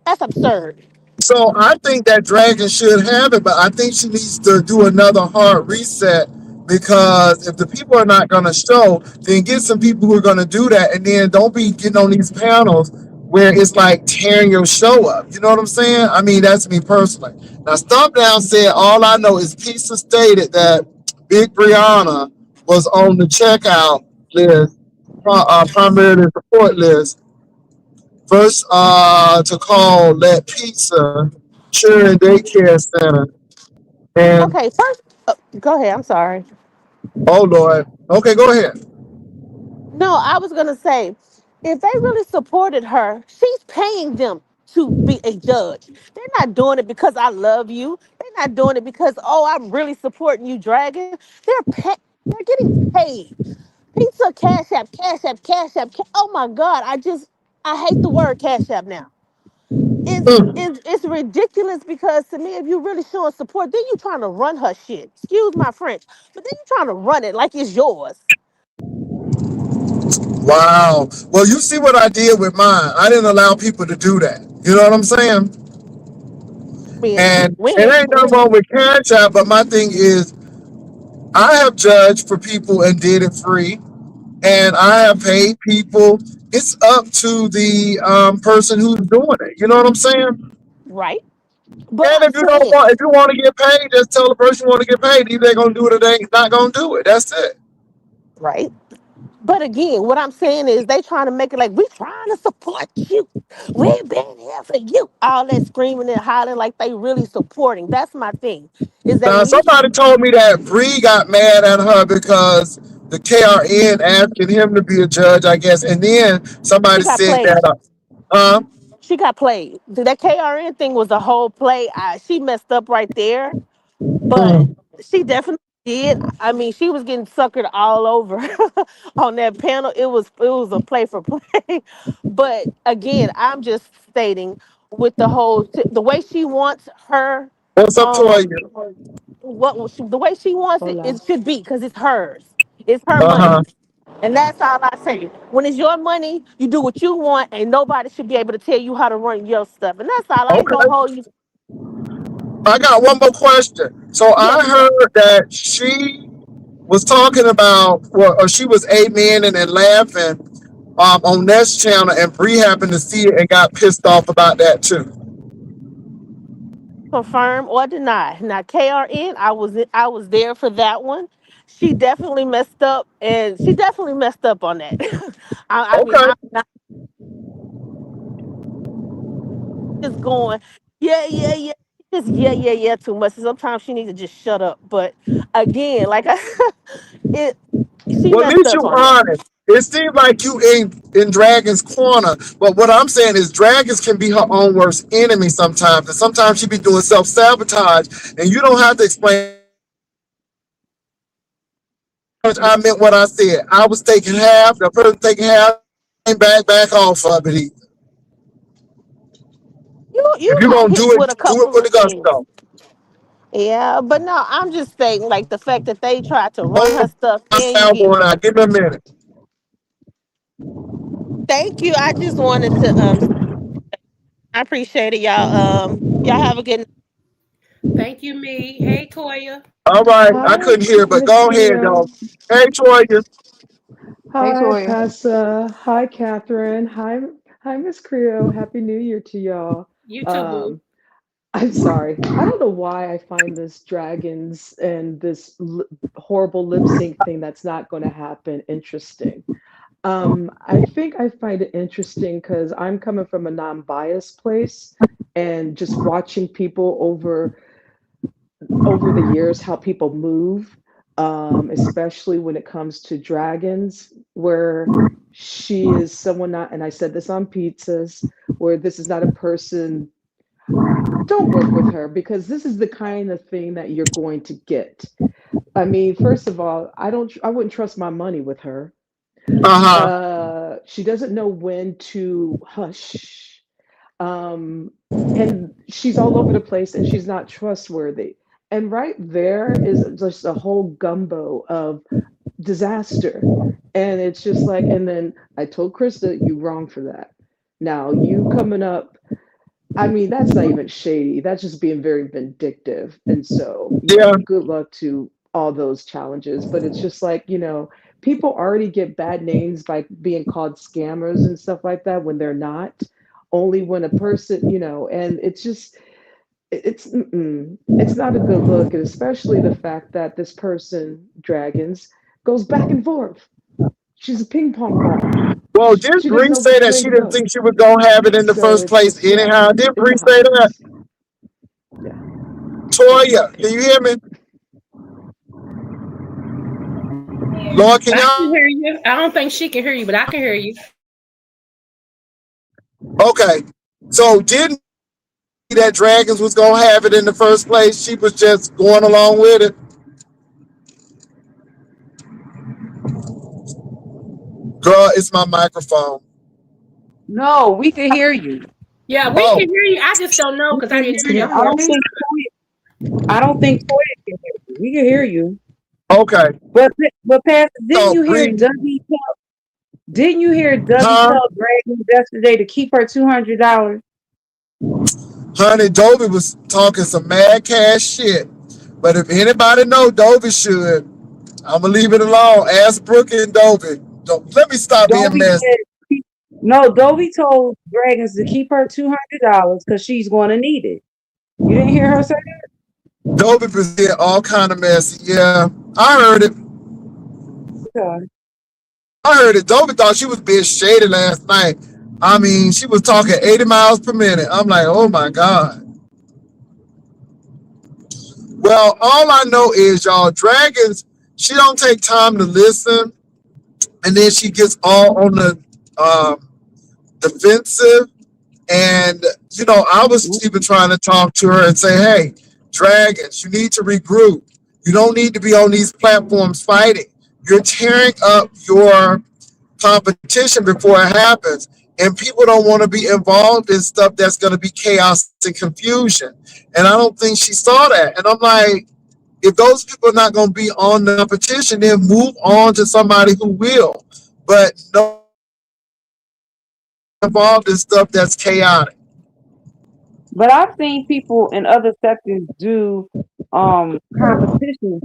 That's absurd. So I think that Dragon should have it, but I think she needs to do another hard reset because if the people are not going to show, then get some people who are going to do that, and then don't be getting on these panels where it's like tearing your show up. You know what I'm saying? I mean, that's me personally. Now, Stomp Down said all I know is Pizza stated that Big Brianna was on the checkout list, primarily support list. First, to call that pizza Children Daycare Center. And, Okay, first, go ahead. I'm sorry. oh Lord. Okay, go ahead. No, I was gonna say, if they really supported her, she's paying them to be a judge. They're not doing it because I love you. They're not doing it because I'm really supporting you, Dragon. They're getting paid. Pizza, Cash App, Cash App, Cash App. Oh my God, I hate the word Cash App now. Mm. It's ridiculous because to me, if you really showing support, then you trying to run her shit. Excuse my French, but then you trying to run it like it's yours. Wow. Well, you see what I did with mine. I didn't allow people to do that. You know what I'm saying? I mean, And we it ain't, ain't nothing wrong with Cash App, but my thing is I have judged for people and did it free. And I have paid people. It's up to the person who's doing it. You know what I'm saying? right. But And I'm saying, if you want to get paid, just tell the person you want to get paid. Either they're gonna do it or they not gonna do it. That's it. right. But again, what I'm saying is they trying to make it like we trying to support you. We've been here for you. All that screaming and hollering like they really supporting. That's my thing. Is they Now need somebody told me that Bree got mad at her because the KRN asking him to be a judge, I guess. And then she somebody got said played. that, uh, She got played. That KRN thing was a whole play. She messed up right there. But mm, she definitely did. I mean, she was getting suckered all over on that panel. It was a play for play. But again, I'm just stating with the way she wants her what's up, um Toya? the way she wants it, Hola. it should be because it's hers. It's her Uh money. huh. And that's all I say. When it's your money, you do what you want, and nobody should be able to tell you how to run your stuff. And that's all. I ain't gonna Okay. hold you. I got one more question. So I Yes, sir. heard that she was talking about, well, or she was amening and laughing on Nest channel, and Bree happened to see it and got pissed off about that too. Confirm or deny. Now KRN, I was there for that one. She definitely messed up, and she definitely messed up on that. I mean, Okay. I'm not just going, yeah, yeah, yeah, just yeah too much. Sometimes she needs to just shut up. But again, like it, she Well, at messed least up you on that. honest. It seems like you ain't in Dragon's corner, but what I'm saying is Dragons can be her own worst enemy sometimes, and sometimes she be doing self sabotage, and you don't have to explain. I meant what I said. I was taking half, the person taking half, and back off of it. You If you're got gonna hit do with a it couple with the of things. gusto. Yeah, but no, I'm just saying, like the fact that they tried to run her Oh, stuff, I and you found get. one out. Give me a minute. Thank you. I just wanted to I appreciate it, y'all. Y'all have a good. Thank you, me. Hey, Toya. All right, I Hi, couldn't hear, but Miss go ahead, Cleo. though. Hey, Toya. Hey, Hi, Toya. Tessa. Hi, Catherine. Hi, Miss Cleo. Happy New Year to y'all. You too, boo. Um, I'm sorry. I don't know why I find this dragons and this horrible lip sync thing that's not going to happen interesting. I think I find it interesting because I'm coming from a non-biased place and just watching people over the years how people move, especially when it comes to dragons, where she is someone not, and I said this on pizzas, where this is not a person, don't work with her because this is the kind of thing that you're going to get. I mean, first of all, I wouldn't trust my money with her. Uh huh. She doesn't know when to hush. Um, and she's all over the place and she's not trustworthy. And right there is just a whole gumbo of disaster. And it's just like, and then I told Krista, you wrong for that. Now you coming up, I mean, that's not even shady. That's just being very vindictive. And so, Yeah. good luck to all those challenges. But it's just like, people already get bad names by being called scammers and stuff like that when they're not. Only when a person, and it's just, it's not a good look. And especially the fact that this person, Dragons, goes back and forth. She's a ping pong ball. Well, She, didn't she doesn't Bree know say which that way she to didn't go. think she was gonna have it in the So first it's place just, yeah, anyhow? Didn't it's Bree a say hot that? mess. Yeah. Toya, Okay. can you hear me? Lord, can I can y'all? hear you. I don't think she can hear you, but I can hear you. Okay. So didn't that Dragons was gonna have it in the first place? She was just going along with it. Girl, it's my microphone. No, we can hear you. Yeah, we Oh, can hear you. I just don't know We because I can didn't hear hear Can you. your y'all I hear don't voice. me? think I don't think Toya can hear you. We can hear you. okay. But Pastor, So Bree, didn't you hear Dougie huh? tell Dragon yesterday to keep her $200? Honey, Dovey was talking some mad cash shit. But if anybody know Dovey should, I'm gonna leave it alone. Ask Brooke and Dovey. Don't let me stop being Dovey messy. said no, Dovey told Dragons to keep her $200 because she's gonna need it. You didn't hear her say Dovey was being all kind of messy. Yeah, I heard it. that? I heard it. Dovey thought she was being shady last night. I mean, she was talking 80 miles per minute. I'm like, oh my God. Well, all I know is y'all, Dragons, she don't take time to listen, and then she gets all on the defensive. And I was even trying to talk to her and say, hey, Dragons, you need to regroup. You don't need to be on these platforms fighting. You're tearing up your competition before it happens. And people don't want to be involved in stuff that's going to be chaos and confusion. And I don't think she saw that. And I'm like, if those people are not going to be on the competition, then move on to somebody who will. But no involved in stuff that's chaotic. But I've seen people in other sectors do competition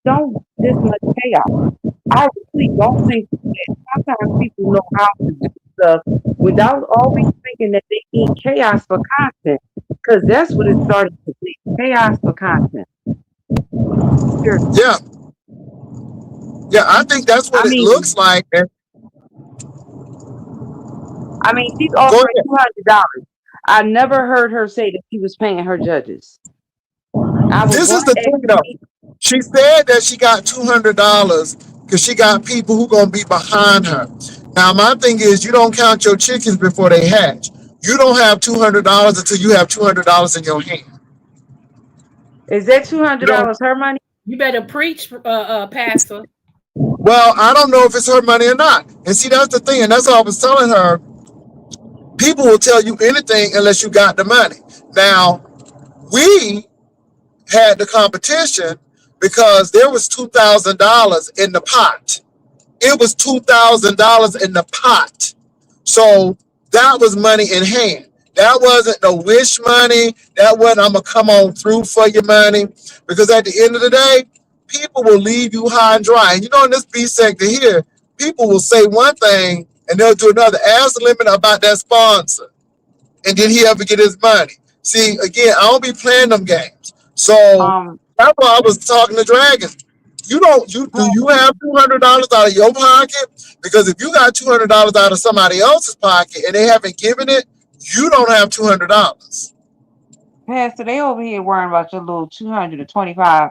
don't this much chaos. I really don't think that sometimes people know how to do stuff without always thinking that they need chaos for content. Because that's what it started to be. Chaos for content. Sure. Yeah, yeah, I think that's what I it mean, looks like. And she's go offering ahead. $200. I never heard her say that she was paying her judges. I was This going is the to thing, ask though. She said that she got $200 because she got people who gonna be behind her. Now, my thing is, you don't count your chickens before they hatch. You don't have $200 until you have $200 in your hand. is that You don't. $200 her money? You better preach, Pastor. Well, I don't know if it's her money or not. And see, that's the thing, and that's what I was telling her. People will tell you anything unless you got the money. Now, we had the competition because there was $2,000 in the pot. It was $2,000 in the pot. So that was money in hand. That wasn't no wish money. That wasn't, I'm going to come on through for your money. Because at the end of the day, people will leave you high and dry. And you know, in this B sector here, people will say one thing and they'll do another. Ask Lemon about that sponsor. And did he ever get his money? See, again, I don't be playing them games. So that's why I was talking to Dragon. Do you have $200 out of your pocket? Because if you got $200 out of somebody else's pocket and they haven't given it, you don't have $200. Pastor, they over here worrying about your little $225,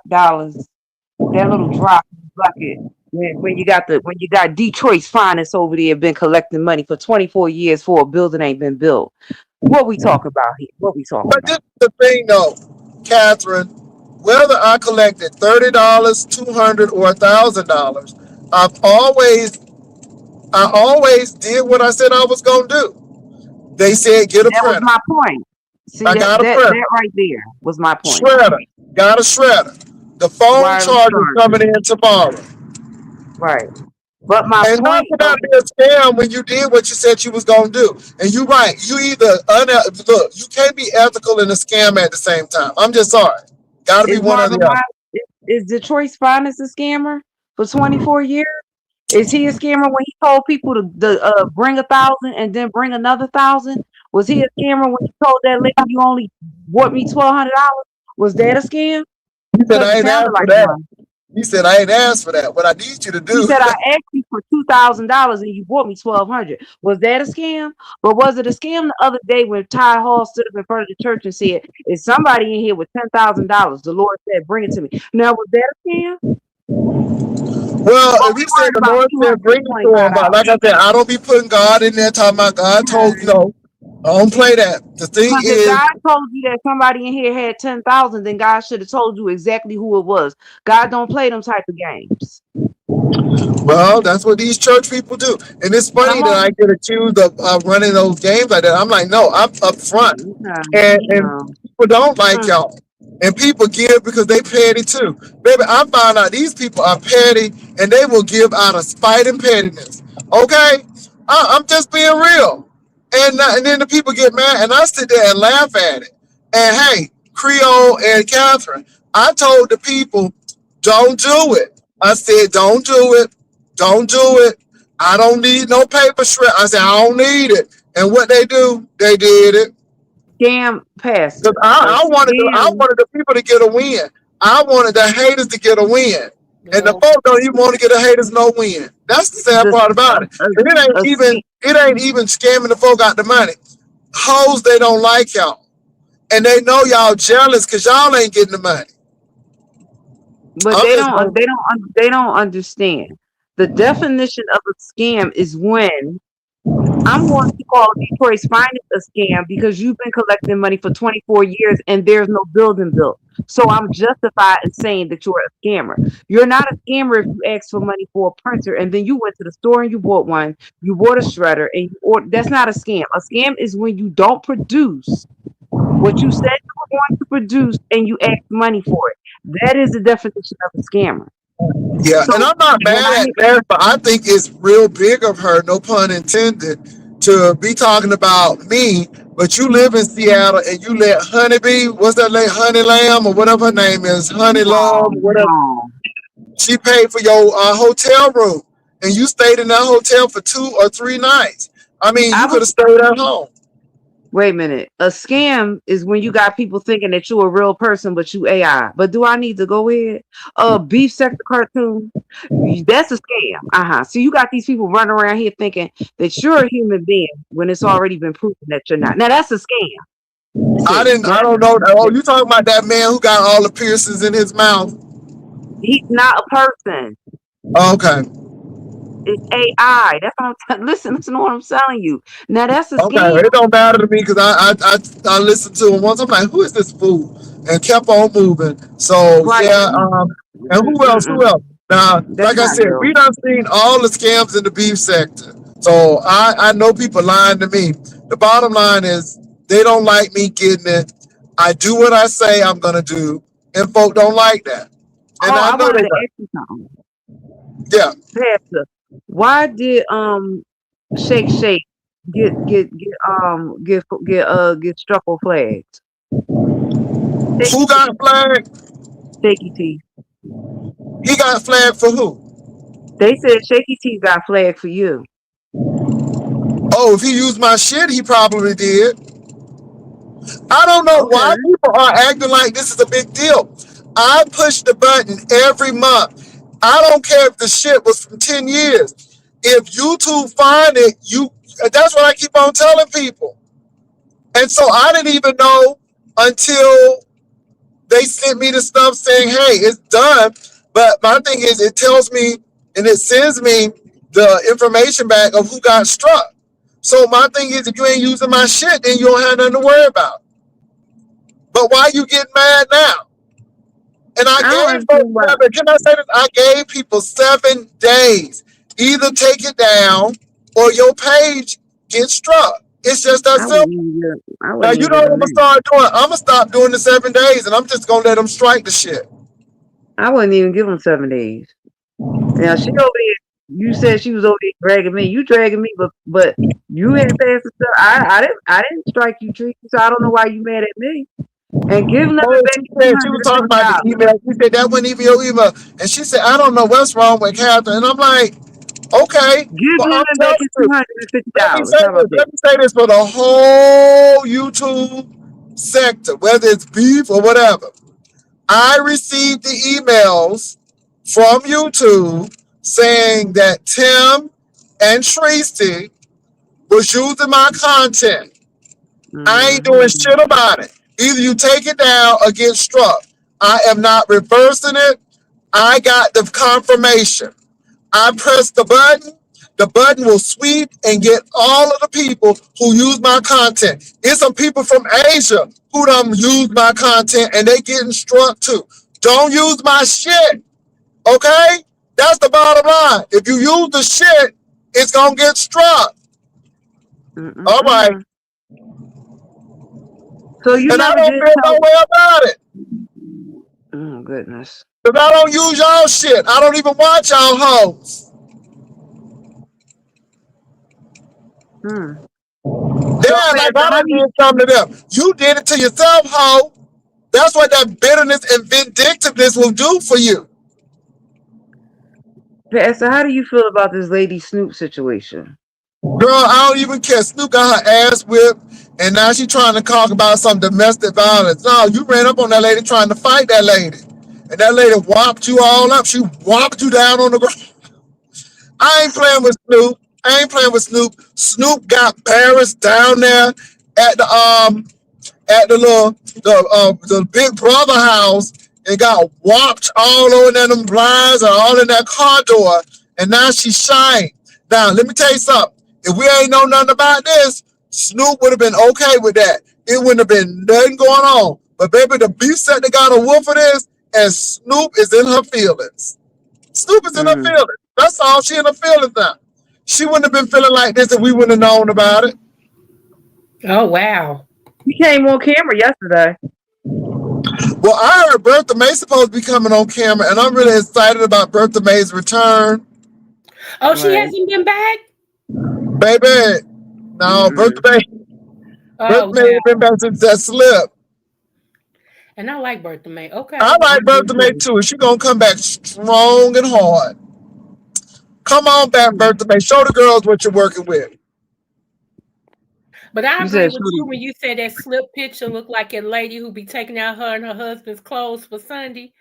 that little drop in the bucket. When you got Detroit's finest over there been collecting money for 24 years for a building ain't been built. What we talking about here? What we talking But about? this is the thing, though, Catherine. Whether I collected $30, $200, or $1,000, I always did what I said I was gonna do. They said get a That was printer. my point. See, I got a printer. that right there was my point. Shredder. Got a shredder. The phone Wireless charger is charger. coming in tomorrow. Right. But my And how point could that be a scam when you did what you said you was gonna do? And you're right. You either look. You can't be ethical and a scam at the same time. I'm just sorry. Got to be is one or Marvin the other. Wine, is Detroit's finest a scammer for 24 years? Is he a scammer when he told people to bring 1,000 and then bring another 1,000? Was he a scammer when he told that lady you only bought me $1,200? Was that a scam? He said I Because it ain't asked sounded for like that. one. He said I ain't asked for that. What I need you to He do. said I asked you for $2,000 and you bought me $1,200. Was that a scam? But was it a scam the other day when Ty Hall stood up in front of the church and said, "Is somebody in here with $10,000?" The Lord said, "Bring it to me." Now, was that a scam? Well, Or if we he said worried the about Lord said bring it to him, but $225? like I said, I don't be putting God in there talking about God told you no. I don't play that. The thing Because if is, God told you that somebody in here had 10,000, then God should have told you exactly who it was. God don't play them type of games. well, that's what these church people do. And it's funny Come that I on. get accused of running those games like that. I'm like, no, I'm up front. No, And no. people don't like y'all. And people give because they petty too. Baby, I found out these people are petty and they will give out of spite and pettiness. Okay? I'm just being real. And then the people get mad and I sit there and laugh at it. And hey, Creole and Catherine, I told the people, don't do it. I said, don't do it. Don't do it. I don't need no paper shred. I said, I don't need it. And what they do, they did it. Scam pastor. Because I wanted the people to get a win. I wanted the haters to get a win. And the folks don't even want to get the haters no win. That's the sad part about it. And it ain't even scamming the folk out the money. Hoes, they don't like y'all. And they know y'all jealous because y'all ain't getting the money. But they don't understand. The definition of a scam is when I'm going to call Detroit's finest a scam because you've been collecting money for 24 years and there's no building built. So I'm justified in saying that you're a scammer. You're not a scammer if you ask for money for a printer and then you went to the store and you bought one, you bought a shredder, and that's not a scam. A scam is when you don't produce what you said you were going to produce and you ask money for it. That is the definition of a scammer. Yeah, So and I'm not mad at that, but I think it's real big of her, no pun intended, to be talking about me. But you live in Seattle and you let Honeybee, what's that lady, Honey Lamb or whatever her name is, Honey Love, whatever. She paid for your hotel room, and you stayed in that hotel for 2 or 3 nights. I mean, I you could was have stayed at home. Wait a minute. A scam is when you got people thinking that you're a real person, but you AI. But do I need to go ahead? Beef sector cartoon. That's a scam. So you got these people running around here thinking that you're a human being when it's already been proven that you're not. Now that's a scam. I See, don't know. Oh, you talking about that man who got all the piercings in his mouth? he's not a person. Okay. It's AI. That's what I'm listen to what I'm telling you. Now that's a Okay, scam. it don't matter to me because I listened to him once. I'm like, who is this fool? And kept on moving. So Right. yeah, and who else? Who else? Now, That's like I not said, real. we done seen all the scams in the beef sector. So I know people lying to me. The bottom line is they don't like me getting it. I do what I say I'm gonna do, and folk don't like that. And I I know wanted they to don't. ask you something. Yeah. Pastor, why did Shake Shake get struck on flags? Who got flagged? Shaky T. He got flagged for who? They said Shaky T got flagged for you. Oh, if he used my shit, he probably did. I don't know why people are acting like this is a big deal. I push the button every month. I don't care if the shit was from 10 years. If YouTube find it, that's what I keep on telling people. And so I didn't even know until they sent me the stuff saying, hey, it's done. But my thing is, it tells me and it sends me the information back of who got struck. So my thing is, if you ain't using my shit, then you don't have nothing to worry about. But why you getting mad now? And I gave folks can I say this? I gave people 7 days. Either take it down or your page gets struck. It's just that simple. Now you know what I'm gonna start doing? I'm gonna stop doing the 7 days, and I'm just gonna let them strike the shit. I wouldn't even give them 7 days. Now she over there. You said she was over there dragging me. You dragging me, but you had passed the stuff. I didn't strike you, Tree. So I don't know why you mad at me. And give them she was talking about the email. She said that wasn't even your email, and she said I don't know what's wrong with Catherine. And I'm like, okay, give well, them back $250. Let me say this for the whole YouTube sector, whether it's beef or whatever. I received the emails from YouTube saying that Tim and Tracy was using my content. I ain't doing shit about it. Either you take it down or get struck. I am not reversing it. I got the confirmation. I press the button. The button will sweep and get all of the people who use my content. It's some people from Asia who don't use my content and they getting struck too. Don't use my shit. Okay? That's the bottom line. If you use the shit, it's gonna get struck. All right. So you and I don't feel no way about it. Oh goodness. Because I don't use y'all shit. I don't even watch y'all hoes. Yeah, like I did something to them. You did it to yourself, hoe. That's what that bitterness and vindictiveness will do for you. Pastor, how do you feel about this Lady Snoop situation? Girl, I don't even care. Snoop got her ass whipped, and now she trying to talk about some domestic violence. No, you ran up on that lady trying to fight that lady. And that lady whopped you all up. She whopped you down on the ground. I ain't playing with Snoop. I ain't playing with Snoop. Snoop got embarrassed down there at the Big Brother house and got whopped all over there, them blinds and all in that car door. And now she's shying. Now, let me tell you something. If we ain't know nothing about this, Snoop would have been okay with that. It wouldn't have been nothing going on. But baby, the beef set that got a wolf for this, and Snoop is in her feelings. Snoop is in her feelings. That's all. She in her feelings now. She wouldn't have been feeling like this if we wouldn't have known about it. Oh, wow. He came on camera yesterday. Well, I heard Bertha May's supposed to be coming on camera, and I'm really excited about Bertha May's return. Oh, she hasn't been back? Baby, no, Bertha May. Bertha May has been back since that slip. And I like Bertha May. I Okay. like Bertha May too. And she gonna come back strong and hard. Come on back, Bertha May. Show the girls what you're working with. But I You agree said with you shoot. when you said that slip picture looked like a lady who be taking out her and her husband's clothes for Sunday.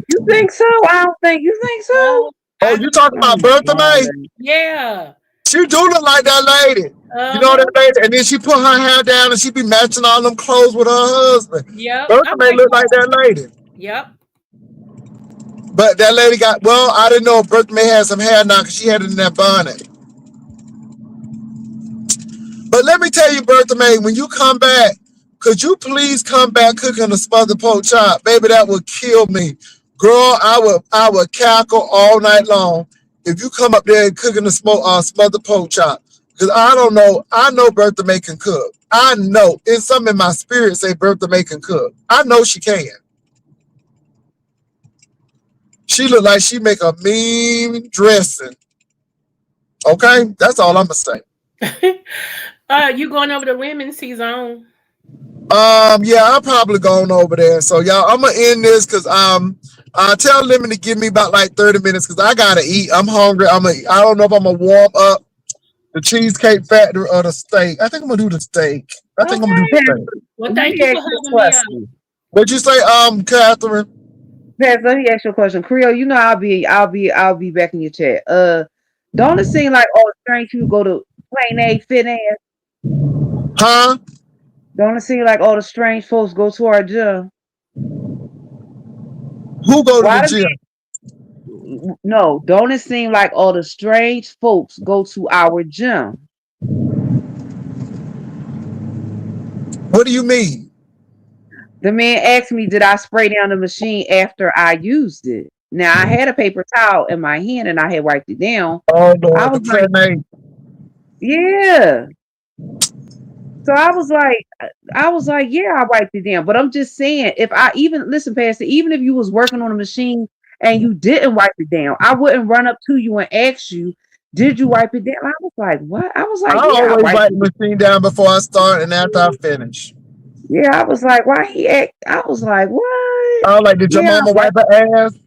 You think so? I don't think you think so. Oh, Oh, I you do. talking about Oh Bertha my May? God. Yeah. She do look like that lady. You know Uh-huh. that lady? And then she put her hair down and she be matching all them clothes with her husband. Yep. I Bertha May like look like her. that lady. Yep. But that lady got, well, I didn't know if Bertha May had some hair now because she had it in that bonnet. But let me tell you, Bertha May, when you come back, could you please come back cooking a smothered pork chop? Baby, that would kill me. Girl, I would cackle all night long if you come up there and cooking a smothered pork chop. Because I don't know. I know Bertha May can cook. I know. It's something in my spirit say Bertha May can cook. I know she can. She look like she make a mean dressing. Okay? That's all I'm going to say. You going over to women's season? Yeah, I'm probably going over there. So y'all, I'm gonna end this because tell Lemon to give me about like 30 minutes because I gotta eat. I'm hungry. I don't know if I'm gonna warm up the Cheesecake Factory or the steak. I think I'm gonna do the steak. I think I'm gonna do Okay. the Pastor, steak. Well, let thank me you ask for you a having me up. question. What'd you say, Catherine? Pastor, let me ask you a question. Creole, you know I'll be back in your chat. Don't it seem like all the strange people go to plain A fit ass? Huh? Don't it seem like all the strange folks go to our gym? Who go to the Why do gym? no, don't it seem like all the strange folks go to our gym? What do you mean? The man asked me, did I spray down the machine after I used it? Now I had a paper towel in my hand and I had wiped it down. Oh I Lord, the was like, plain yeah. So I was like, yeah, I wiped it down. But I'm just saying, if I even listen, Pastor, even if you was working on a machine and you didn't wipe it down, I wouldn't run up to you and ask you, did you wipe it down? I was like, what? I was I like, yeah, I always wiped wipe it the machine down before I start and after I down. finish. Yeah, I was like, why he act? I was like, what? I was like, did your Yeah, mama wipe her ass?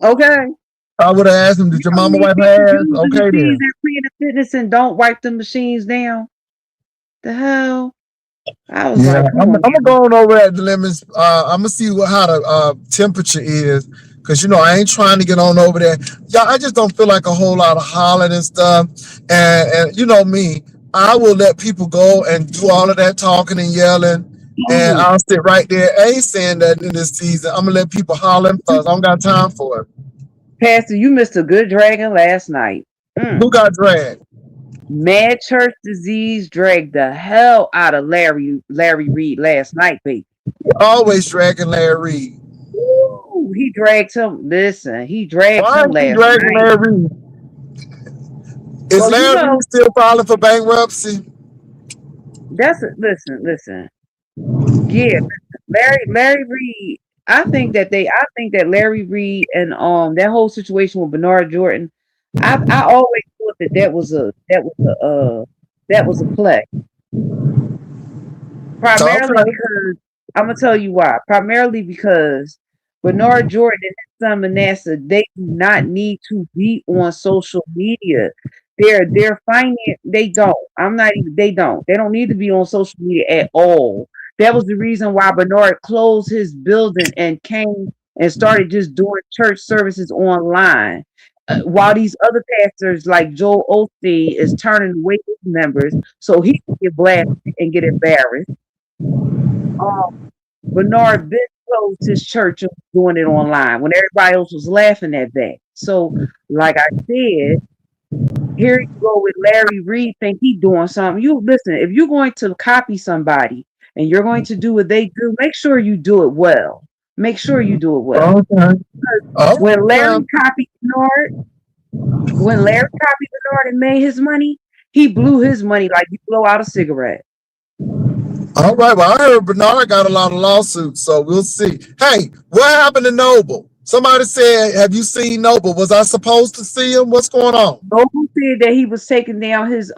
okay. I would have asked him, You did your know how mama many wipe people her ass? use the Okay machines then. at Planet Fitness and don't wipe the machines down? The hell? I was Yeah, like, come I'm on gonna now. go on over at the lemons. I'm gonna see how the temperature is, cause I ain't trying to get on over there. Yeah, I just don't feel like a whole lot of hollering and stuff. And you know me, I will let people go and do all of that talking and yelling, and I'll sit right there. I ain't saying that in this season. I'm gonna let people holler and fuss. I don't got time for it. Pastor, you missed a good dragon last night. Who got dragged? Mad Church Disease dragged the hell out of Larry Reed last night, baby. Always dragging Larry Reed. Ooh, he dragged him. Listen, he dragged Why him is he last dragging night. Larry Reed? Is Well, you Larry know, Reed still filing for bankruptcy? listen. Yeah, Larry Reed. I think that Larry Reed and that whole situation with Bernard Jordan. I always thought that was a play. Primarily Okay. because I'm gonna tell you why. Primarily because Bernard Jordan and his son Manasseh, they do not need to be on social media. They're finance. They don't. I'm not even. They don't. They don't need to be on social media at all. That was the reason why Bernard closed his building and came and started just doing church services online. While these other pastors like Joel Osteen is turning away his members so he can get blasted and get embarrassed. Bernard Bent closed his church and was doing it online when everybody else was laughing at that. So, like I said, here you go with Larry Reed, think he doing something. You listen, if you're going to copy somebody and you're going to do what they do, make sure you do it well. Make sure you do it well. Okay. When Larry copied Bernard and made his money, he blew his money like you blow out a cigarette. All right. Well, I heard Bernard got a lot of lawsuits, so we'll see. Hey, what happened to Noble? Somebody said, have you seen Noble? Was I supposed to see him? What's going on? Noble said that he was taking down his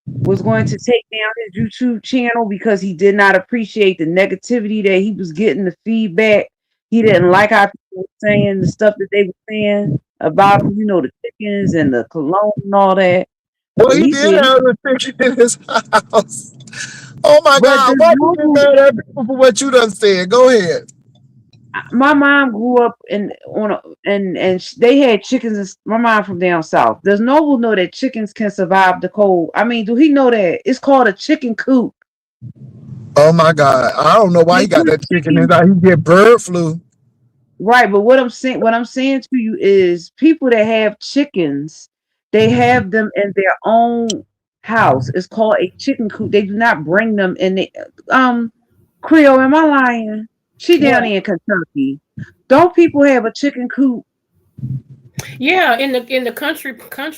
was going to take down his YouTube channel because he did not appreciate the negativity that he was getting, the feedback. He didn't like how people were saying the stuff that they were saying about him, the chickens and the cologne and all that. Well, So he he did said, have a chicken in his house. Oh my but God! there's Why you get no mad at people for what you done said? Go ahead. my mom grew up they had chickens. My mom from down south. Does Noble know that chickens can survive the cold? I mean, do he know that it's called a chicken coop? Oh my God! I don't know why They he got put that chicken in chickens his house. He get bird flu. right. But what I'm saying to you is, people that have chickens, they have them in their own house. It's called a chicken coop. They do not bring them in the Creole. Am I lying? She down What? there in Kentucky. Don't people have a chicken coop? Yeah, in the country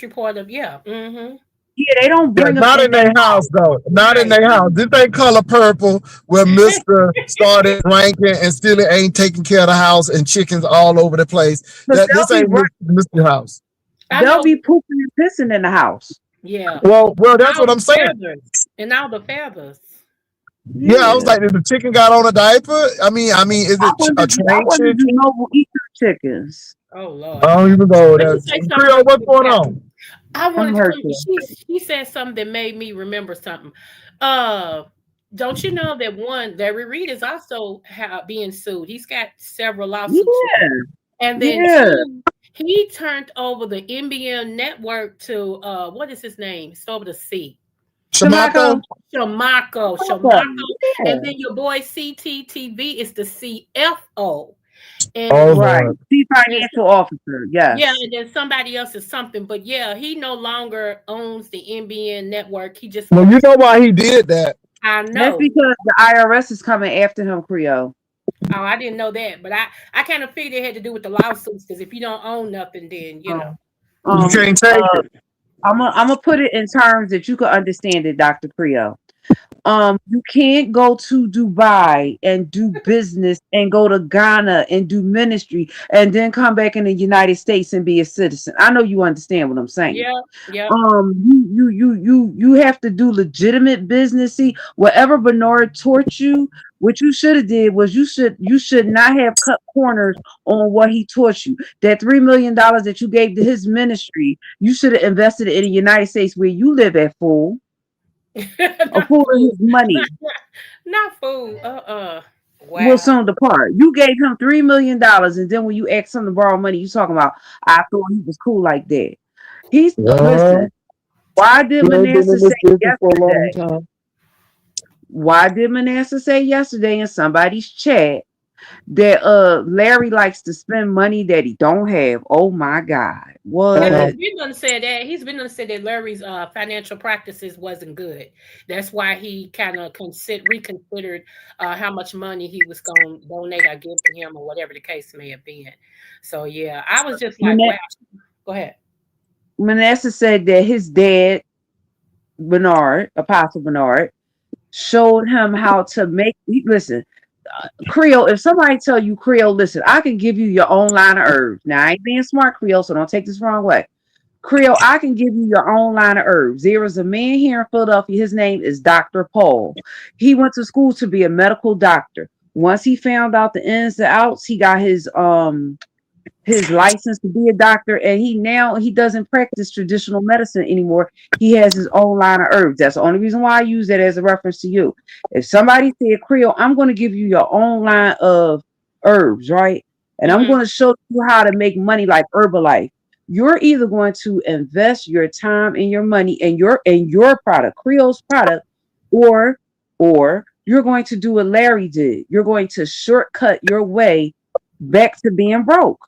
part of yeah. Mm-hmm. Yeah, they don't Yeah, bring them not in in their their house house. though. Not in Right. their house. This ain't Color Purple where Mister started ranking and still ain't taking care of the house and chickens all over the place. Because That this ain't Mr. House. I they'll know. be pooping and pissing in the house. Yeah. Well, that's All what the I'm saying. feathers and all the feathers. Yeah, I was Yeah. like, did the chicken got on a diaper? I mean, is I it wonder a do I trained wonder do chicken? Noble eat your chickens. Oh Lord. I don't even know Let me that. say something Creole, real what's quick, going Pat. on? I I'm wanted to hurt come. you. She said something that made me remember something. Uh, don't you know that Larry Reed is also being sued? He's got several lawsuits now. Yeah, And then yeah. two, he turned over the NBN network to what is his name? It's over the C. Shamaka? Shamako. Shamako. And Yeah. then your boy CTTV is the CFO. Oh And Right. Lord. Chief and financial officer. yeah, Yes. and then somebody else is something. But yeah, he no longer owns the NBN network. He just Well, you owns. know why he did that. I That's know. because the IRS is coming after him, Creole. Oh, I didn't know that, but I kind of figured it had to do with the lawsuits because if you don't own nothing, then you know. Um, You um, can't take uh, it. I'm gonna put it in terms that you can understand it, Dr. Creole. You can't go to Dubai and do business and go to Ghana and do ministry and then come back in the United States and be a citizen. I know you understand what I'm saying. Yeah, yeah. You have to do legitimate business. See, whatever Bernard taught you, what you should have did was you should not have cut corners on what he taught you. That $3 million that you gave to his ministry, you should have invested it in the United States where you live at, fool. A Not fool of food. his money Not food. will Wow. soon depart. You gave him $3 million, and then when you asked him to borrow money, you talking about, I thought he was cool like that. He's Well, listen. Why did he ain't been Manasseh in say this business for a long yesterday? time. Why did Manasseh say yesterday in somebody's chat that Larry likes to spend money that he don't have? Oh my God. Yeah, he's What? been gonna say that. He's been gonna say that Larry's financial practices wasn't good. That's why he kind of reconsidered how much money he was gonna donate or give to him or whatever the case may have been. So yeah, I was just like, Mana- wow. Go ahead. Manasseh said that his dad, Bernard, Apostle Bernard, showed him how to make. Listen, Creole, if somebody tell you, Creole, listen, I can give you your own line of herbs. Now, I ain't being smart, Creole, so don't take this wrong way. Creole, I can give you your own line of herbs. There is a man here in Philadelphia. His name is Dr. Paul. He went to school to be a medical doctor. Once he found out the ins and outs, he got his license to be a doctor, and he doesn't practice traditional medicine anymore. He has his own line of herbs. That's the only reason why I use that as a reference to you. If somebody said, Creole, I'm going to give you your own line of herbs, right? And I'm Hmm. going to show you how to make money like Herbalife. You're either going to invest your time and your money in your product, Creole's product, or you're going to do what Larry did. You're going to shortcut your way back to being broke,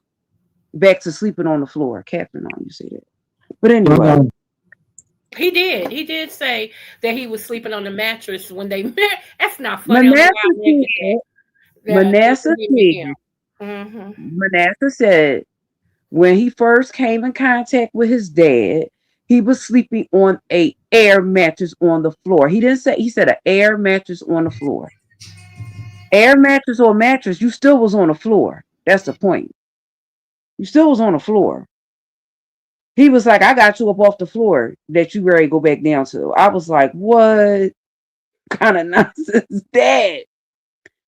back to sleeping on the floor. Catherine, on you see that. But anyway, Um, He did. He did say that he was sleeping on the mattress when they met. That's not funny. I don't know Manasseh why I went said, there. Manasseh said, Mm-hmm. Manasseh said, when he first came in contact with his dad, he was sleeping on a air mattress on the floor. He didn't say, he said an air mattress on the floor. Air mattress or mattress, you still was on the floor. That's the point. You still was on the floor. He was like, I got you up off the floor that you ready to go back down to. I was like, what kind of nonsense is that?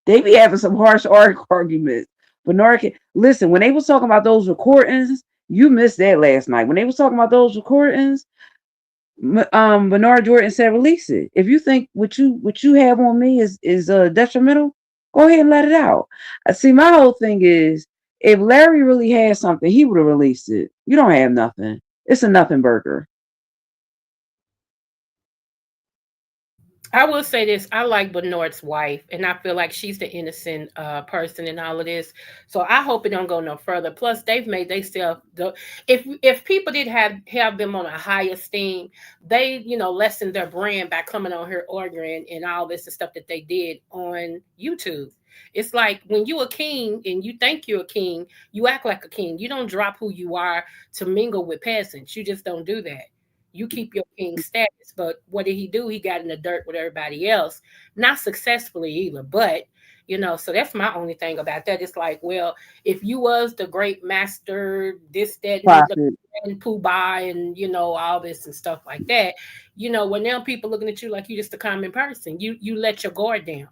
They be having some harsh arguments. Bernard, listen, when they was talking about those recordings, you missed that last night. When they was talking about those recordings, Bernard Jordan said, release it. If you think what you have on me is detrimental, go ahead and let it out. I see. My whole thing is, if Larry really had something, he would have released it. You don't have nothing. It's a nothing burger. I will say this: I like Bernard's wife, and I feel like she's the innocent person in all of this. So I hope it don't go no further. Plus, they've made themselves if people did have them on a high esteem, they lessened their brand by coming on here arguing and all this and stuff that they did on YouTube. It's like when you a king and you think you're a king, you act like a king. You don't drop who you are to mingle with peasants. You just don't do that. You keep your king status. But what did he do? He got in the dirt with everybody else, not successfully either. But so that's my only thing about that. It's like, well, if you was the great master, this, that, and Pooh Bah, and all this and stuff like that, when now people looking at you like you just a common person, you let your guard down.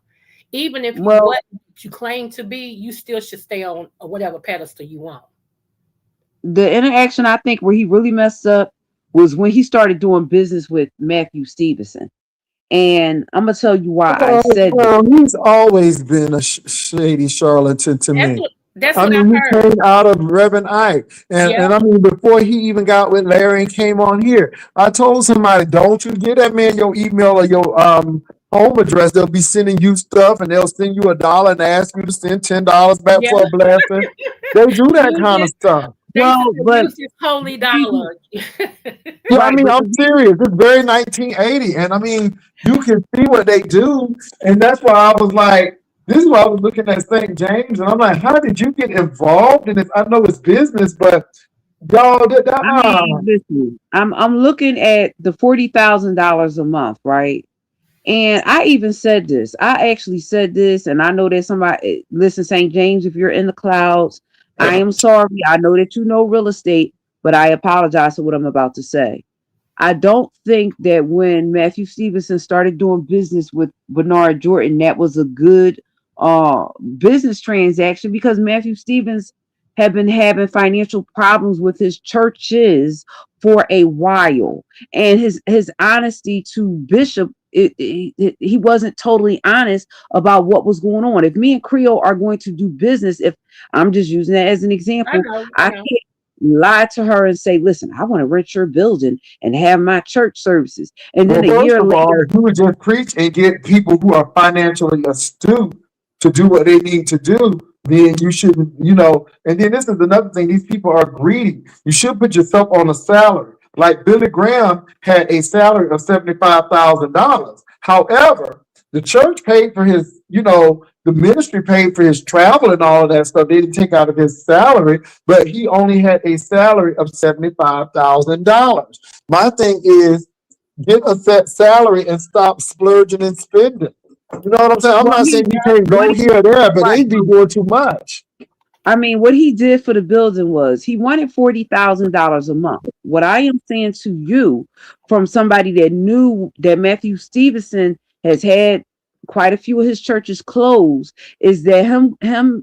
Even if you wasn't what you claim to be, you still should stay on whatever pedestal you want. The interaction I think where he really messed up was when he started doing business with Matthew Stevenson. And I'm going to tell you why I said he's always been a shady charlatan to me. That's what I mean, heard. He came out of Reverend Ike. And I mean, before he even got with Larry and came on here, I told somebody, don't you give that man your email or your home address. They'll be sending you stuff and they'll send you $1 and ask you to send $10 back for a blessing. They do that kind of stuff. But holy dollar. Yeah, I mean, I'm serious. It's very 1980, and I mean, you can see what they do, and that's why I was like, this is why I was looking at St. James, and I'm like, how did you get involved in this? I know it's business, but y'all, listen, I'm looking at the $40,000 a month, right? And I even said this. I actually said this, and I know that somebody listen, St. James, if you're in the clouds. I am sorry. I know that you know real estate, but I apologize for what I'm about to say. I don't think that when Matthew Stevenson started doing business with Bernard Jordan, that was a good business transaction because Matthew Stevens had been having financial problems with his churches for a while. And his honesty to Bishop, he wasn't totally honest about what was going on. If me and Creole are going to do business, if I'm just using that as an example, I can't lie to her and say, listen, I want to rent your building and have my church services. And then a year later, you would just preach and get people who are financially astute to do what they need to do. Then you shouldn't, and then this is another thing. These people are greedy. You should put yourself on a salary. Like Billy Graham had a salary of $75,000. However, the church paid for his, the ministry paid for his travel and all of that stuff. They didn't take out of his salary, but he only had a salary of $75,000. My thing is, get a set salary and stop splurging and spending. You know what I'm saying? I'm not saying you can't go here or there, but they do more too much. I mean, what he did for the building was he wanted $40,000 a month. What I am saying to you, from somebody that knew that Matthew Stevenson has had quite a few of his churches closed, is that him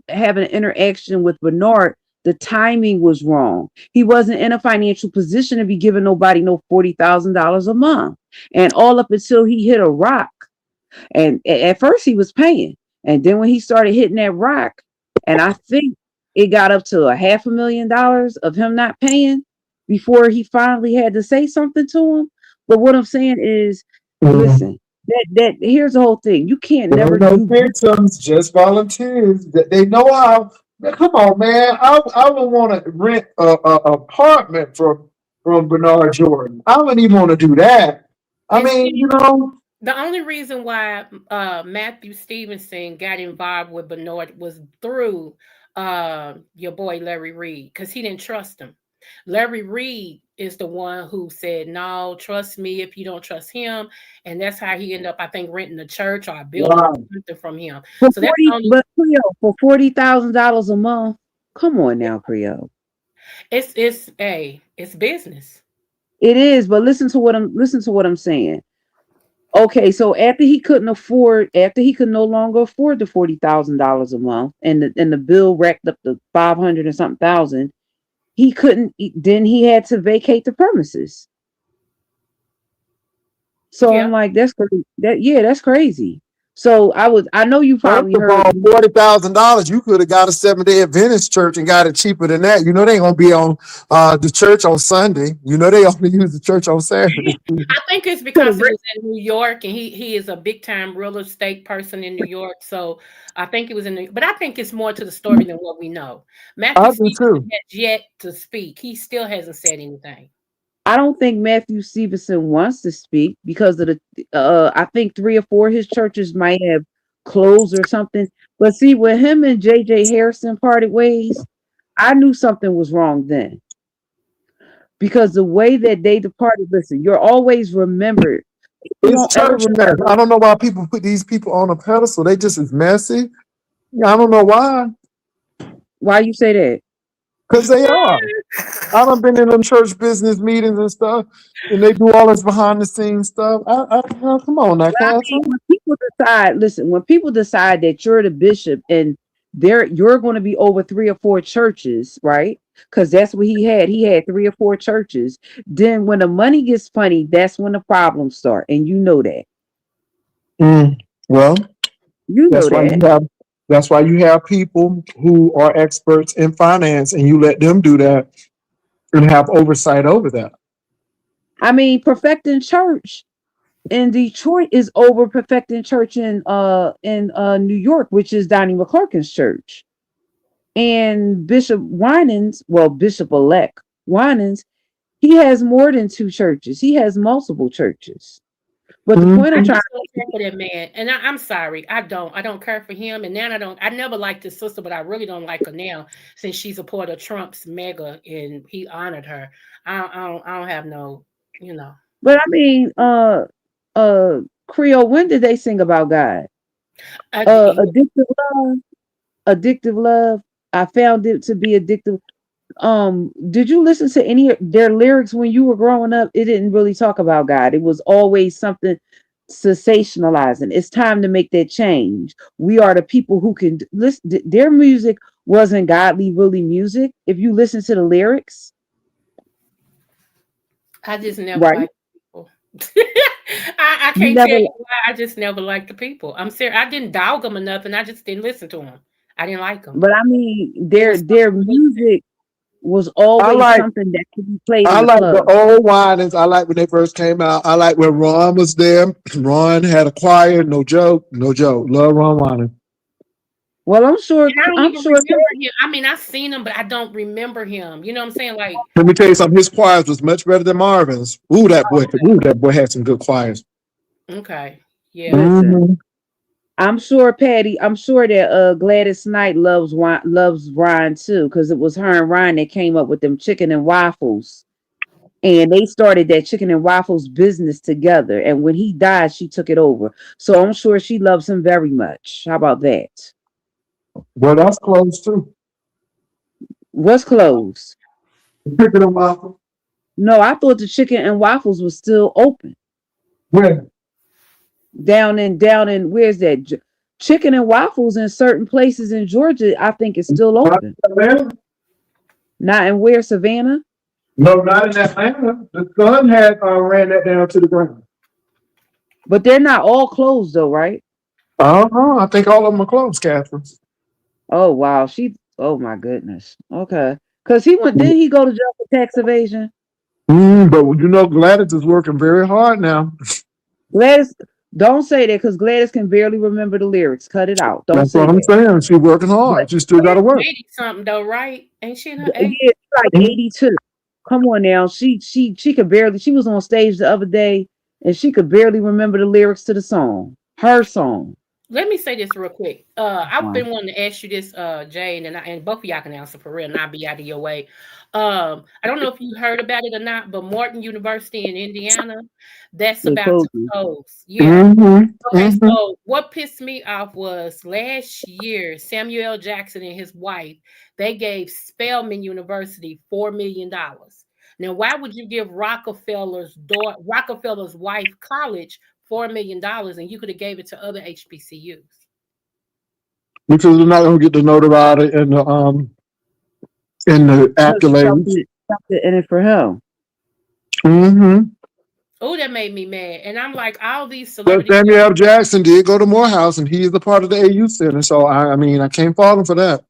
having an interaction with Bernard, the timing was wrong. He wasn't in a financial position to be giving nobody no $40,000 a month. And all up until he hit a rock. And at first he was paying. And then when he started hitting that rock, and I think it got up to $500,000 of him not paying before he finally had to say something to him. But what I'm saying is, listen, that here's the whole thing. You can't never do victims, just volunteers. They know how. Come on, man. I don't want to rent a apartment from Bernard Jordan. I wouldn't even want to do that. I mean, the only reason why Matthew Stevenson got involved with Bernard was through your boy Larry Reed, because he didn't trust him. Larry Reed is the one who said, no, trust me if you don't trust him. And that's how he ended up, I think, renting a church or a building or something from him. For $40,000 a month. Come on now, Creole. It's business. It is, but listen to what I'm saying. Okay, so after he could no longer afford the $40,000 a month, and the bill racked up to 500 and something thousand, he couldn't. Then he had to vacate the premises. So Yeah. I'm like, that's crazy. That's crazy. So I know you First probably of heard. all, $40,000, you could have got a 7-day Adventist church and got it cheaper than that. You know they ain't gonna be on the church on Sunday. You know they only use the church on Saturday. I think it's because it was in New York, and he is a big time real estate person in New York. So I think it was in but I think it's more to the story than what we know. Matthew I do Stevenson too. has yet to speak. He still hasn't said anything. I don't think Matthew Stevenson wants to speak because of the. I think 3 or 4 of his churches might have closed or something. But see, when him and J.J. Harrison parted ways, I knew something was wrong then because the way that they departed. Listen, you're always remembered. You It's don't ever church mess. remember I don't know why people put these people on a pedestal. They just as messy. I don't know why. why you say that. Because they are. I done been in them church business meetings and stuff, and they do all this behind the scenes stuff. Come on now, I Catherine. mean, when people decide, listen, when people decide that you're the bishop and you're going to be over 3 or 4 churches, right? Because that's what he had. He had 3 or 4 churches. Then when the money gets funny, that's when the problems start. And you know that. Well, You know that's why you that. have that's why you have people who are experts in finance, and you let them do that and have oversight over that. I mean, Perfecting Church in Detroit is over Perfecting Church in New York, which is Donnie McClurkin's church. And Bishop Winans, well, Bishop-elect Winans, he has more than 2 churches. He has multiple churches. But the point I I'm just trying don't care for that man, and I'm sorry, I don't care for him, and now I don't. I never liked his sister, but I really don't like her now since she's a part of Trump's mega, and he honored her. I don't have no, you know. but I mean, Creole, when did they sing about God? I, Addictive love, addictive love. I found it to be addictive. Did you listen to any of their lyrics when you were growing up? It didn't really talk about God. It was always something sensationalizing. It's time to make that change. We are the people who can listen. Their music wasn't godly, really music. If you listen to the lyrics, I just never right? liked people. I You can't tell never. you why. I just never liked the people. I'm serious. I didn't dog them enough, and I just didn't listen to them. I didn't like them. But I mean, It was their music was I always like something that could be played in I the like the club. old Winans. I like when they first came out. I like when Ron was there. Ron had a choir. No joke. No joke. Love Ron Winan. Well, I'm sure. And I don't I'm even sure. remember him. I mean, I've seen him, but I don't remember him. You know what I'm saying? Like, Let me tell you something. His choirs was much better than Marvin's. Ooh, that boy. Ooh, that boy had some good choirs. okay, yeah. Listen. Mhm. I'm sure Patty. I'm sure that Gladys Knight loves Ryan too, because it was her and Ryan that came up with them chicken and waffles, and they started that chicken and waffles business together. And when he died, she took it over. So I'm sure she loves him very much. How about that? Well, that's close too. What's closed? Picking them up. No, I thought the chicken and waffles was still open When? down in where's that? Chicken and waffles in certain places in Georgia, I think is still Not open. in Atlanta? Not in where Savannah. No, not in Atlanta. The sun had ran that down to the ground. But they're not all closed though, right? I think all of them are closed, Catherine. Oh wow, oh my goodness. Okay. Cause didn't he go to jail for tax evasion? But you know, Gladys is working very hard now. Gladys, don't say that because Gladys can barely remember the lyrics. Cut it out. Don't That's say what I'm that. saying. She's working But hard. She still got to work. 80 something though, right? Ain't she in her yeah, 80s? it's like 82. Come on now. She could barely, she was on stage the other day and she could barely remember the lyrics to the song. Her song. Let me say this real quick. I've One. been wanting to ask you this, Jane, and both of y'all can answer for real, and I'll be out of your way. I don't know if you heard about it or not, but Morton University in Indiana, that's They about to closed it. close. Yeah. Mm-hmm. Okay, Mm-hmm. so what pissed me off was last year, Samuel L. Jackson and his wife, they gave Spelman University $4 million. Now, why would you give Rockefeller's wife college $4 million and you could have gave it to other HBCUs? Because they're not gonna get the notoriety and the Because accolades. something in it for him. Mm-hmm. Oh, that made me mad. And I'm like, all these But celebrities. Samuel L. Jackson did go to Morehouse, and he is a part of the AU Center. So I mean, I can't fault him for that.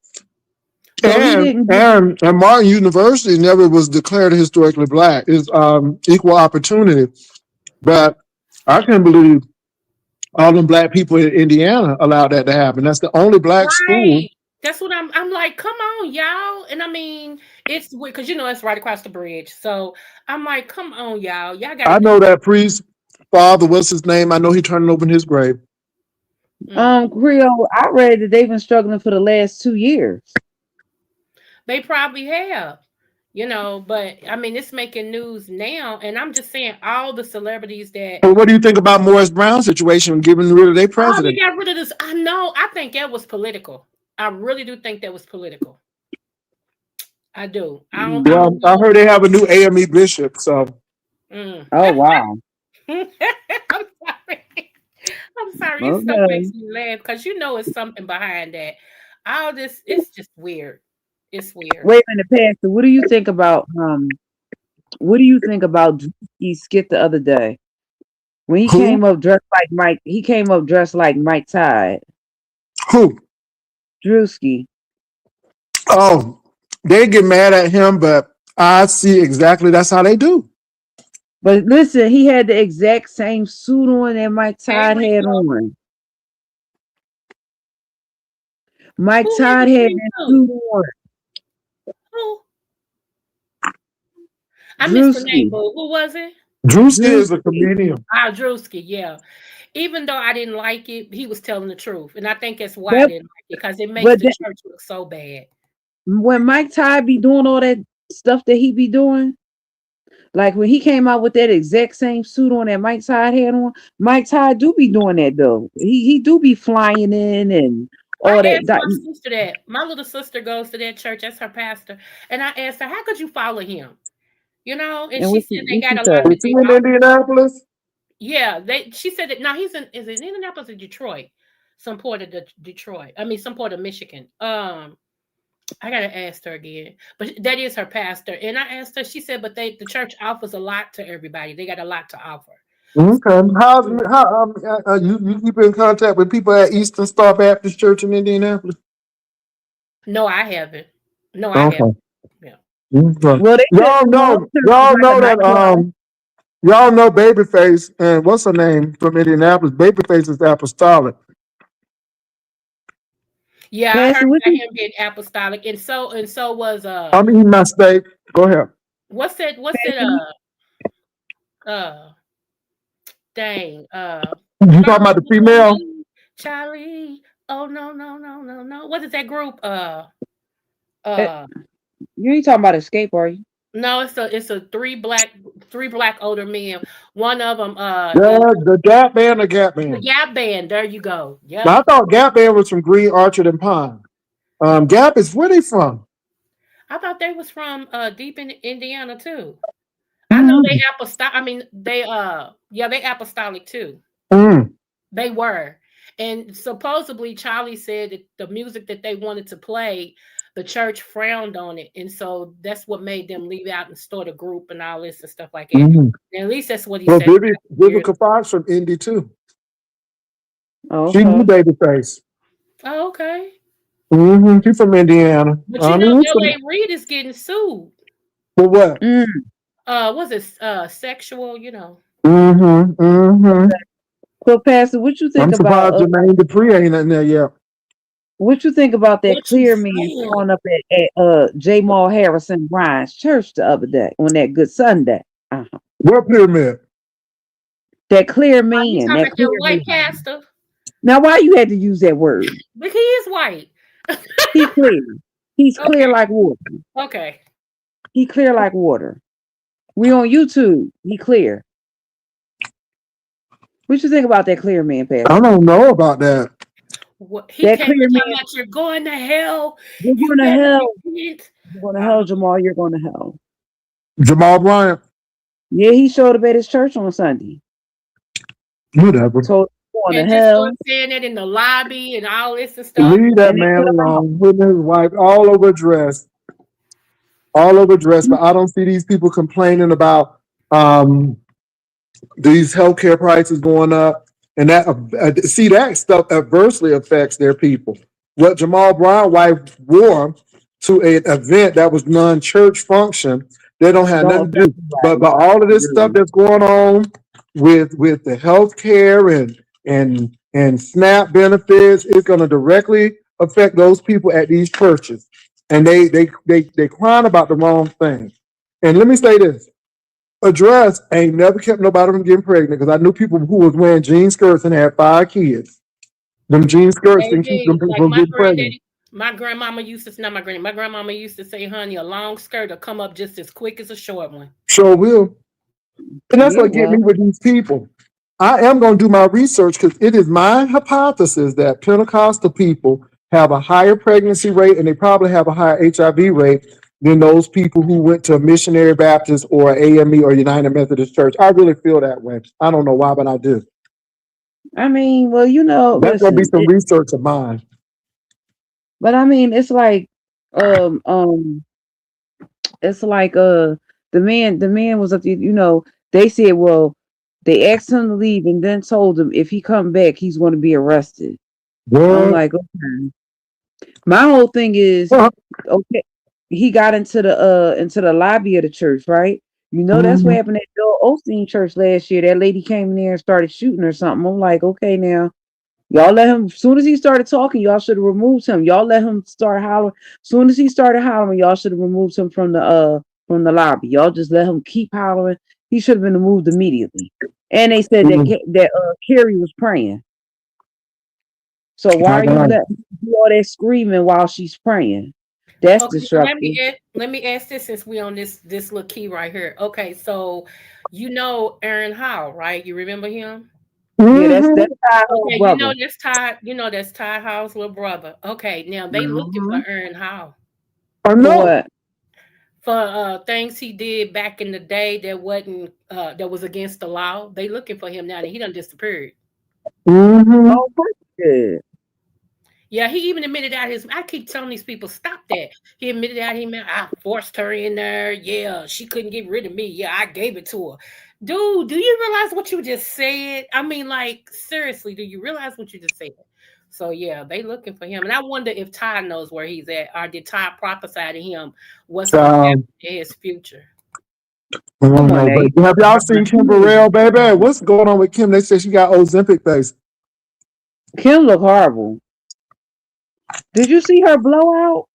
So he And didn't. and Martin University never was declared historically black. It's equal opportunity. But I can't believe all them black people in Indiana allowed that to happen. That's the only black school. Right. That's what I'm like, come on, y'all. And I mean, it's weird because it's right across the bridge. So I'm like, come on, y'all. Y'all I gotta know that priest father, what's his name? I know he turned over in his grave. Creole, I read that they've been struggling for the last 2 years. They probably have, but I mean, it's making news now. And I'm just saying, all the celebrities that But what do you think about Morris Brown's situation, getting rid of their they president? got rid of this. I know. I think that was political. I really do think that was political. I do. I don't Yeah, know. I heard they have a new AME bishop. So Mm. Oh wow. I'm sorry. I'm sorry. It so Okay. makes me laugh because it's something behind that. All this, it's just weird. It's weird. Wait a minute, Pastor. What do you think about Drewski's skit the other day? When he who? came up dressed like Mike, he came up dressed like Mike Tide. Who? Drewski. Oh, they get mad at him, but I see exactly that's how they do. But listen, he had the exact same suit on that Mike Tide Hey, had Rachel. on. Mike Who had Tide the had same that suit? suit on. Who? I missed the name, Drewski. but who was it? Drewski is a Drewski. comedian. Drewski, yeah. Even though I didn't like it, he was telling the truth. And I think that's why I That, didn't like it, because it makes but the that, church look so bad. when Mike Tide be doing all that stuff that he be doing, like when he came out with that exact same suit on that Mike Tide had on, Mike Tide do be doing that though. He do be flying in and I all that. asked my sister that. My little sister goes to that church. That's her pastor. And I asked her, how could you follow him? And And she said they what got she a lot said? Is he in Indianapolis? Yeah, she said that. Now he's in. Is it Indianapolis or Detroit? Some part of Detroit. I mean, some part of Michigan. I gotta ask her again, but that is her pastor. And I asked her. She said, but the church offers a lot to everybody. They got a lot to offer. Okay. You keep in contact with people at Eastern Star Baptist Church in Indianapolis? No, I haven't. No, I Okay. haven't. Yeah. Okay. Well, they Y'all know that y'all know Babyface and what's her name from Indianapolis? Babyface is apostolic. Yeah, I heard about him being apostolic, and so was I'm eating my steak. Go ahead. What's that? Dang. You talking about the female? Charlie. Oh no. What is that group? You ain't talking about Escape, are you? No, it's a three black older men. One of them the Gap Band or Gap Band? The Gap Band. There you go. Yeah. I thought Gap Band was from Green Orchard and Pine. Gap is where they from? I thought they was from deep in Indiana too. I know they apostolic. I mean, they apostolic too. They were. And supposedly Charlie said that the music that they wanted to play, the church frowned on it. And so that's what made them leave out and start a group and all this and stuff like that. And at least that's what he said. Vivica Fox from Indy too. Oh, she knew Babyface. Oh, okay. She's from Indiana. But L.A. Reid is getting sued. For what? Was it sexual, So, Pastor, what you think about Jermaine Dupri ain't in there yet? What you think about that clear man showing up at Jamal Harrison Bryan's church the other day on that Good Sunday? What pyramid? That clear man. That white pastor. Now, why you had to use that word? But he is white. He clear. He's clear Okay. like water. Okay. He clear like water. We on YouTube. He clear. What you think about that clear man, I Pastor? don't know about that. What he That came clear to talk man, about you're going to hell. you're You going to better hell. repent. You're going to hell, Jamal. You're going to hell. Jamal Bryant, Yeah, he showed up at his church on Sunday. whatever. Told him going to And just hell. start saying it in the lobby and all this and stuff. Leave that And they man put him out. alone. With his wife all over dressed. But I don't see these people complaining about these healthcare prices going up, and that see that stuff adversely affects their people. What Jamal Brown wife wore to an event that was non-church function, they don't have Don't nothing to affect do. But nobody. all of this stuff Really. that's going on with the healthcare and SNAP benefits, it's going to directly affect those people at these churches, and they crying about the wrong thing. And let me say this: a dress ain't never kept nobody from getting pregnant, because I knew people who was wearing jean skirts and had 5 kids. Them jean skirts didn't keep them Baby, like from getting pregnant. my grandmama used to, not my granny, my grandmama used to say, honey, a long skirt will come up just as quick as a short one. Sure will. And that's Yeah, what get well, me with these people. I am going to do my research, because it is my hypothesis that Pentecostal people have a higher pregnancy rate, and they probably have a higher HIV rate than those people who went to a Missionary Baptist or AME or United Methodist Church. I really feel that way. I don't know why, but I do. I mean, well, That's going to be listen, some research of mine. but I mean, it's like, the man was up there, they said, well, they asked him to leave and then told him if he come back, he's going to be arrested. I'm What? like, okay. My whole thing is, okay, he got into the lobby of the church, right? That's what Mhm. happened at Joel Osteen church last year. That lady came in there and started shooting or something. I'm like, okay, now y'all let him. As soon as he started talking, y'all should have removed him. Y'all let him start hollering. As soon as he started hollering, y'all should have removed him from the lobby. Y'all just let him keep hollering. He should have been removed immediately. And they said that Mhm. Carrie was praying. So why My are you God. letting her do all that screaming while she's praying? That's Okay, so disruptive. let me ask this since we on this little key right here. Okay, so you know Aaron Howe, right? You remember him? Yeah, that's Mhm. Ty's little Okay, brother. that's Ty Howe's little brother. Okay, now they looking for Mhm. Aaron Howe I For know. what? for things he did back in the day that wasn't that was against the law. They looking for him now that he done disappeared. Mhm. Oh, of course he did. Yeah, he even admitted out his. I keep telling these people, stop that. He admitted out I forced her in there. Yeah, she couldn't get rid of me. Yeah, I gave it to her. Dude, do you realize what you just said? I mean, like, seriously, do you realize what you just said? So yeah, they looking for him. And I wonder if Ty knows where he's at, or did Ty prophesy to him what's gonna Child, happen in his future? I don't Come on know. now. But have y'all seen Kim Burrell, baby? What's going on with Kim? They said she got Ozempic face. Kim look horrible. Did you see her blowout?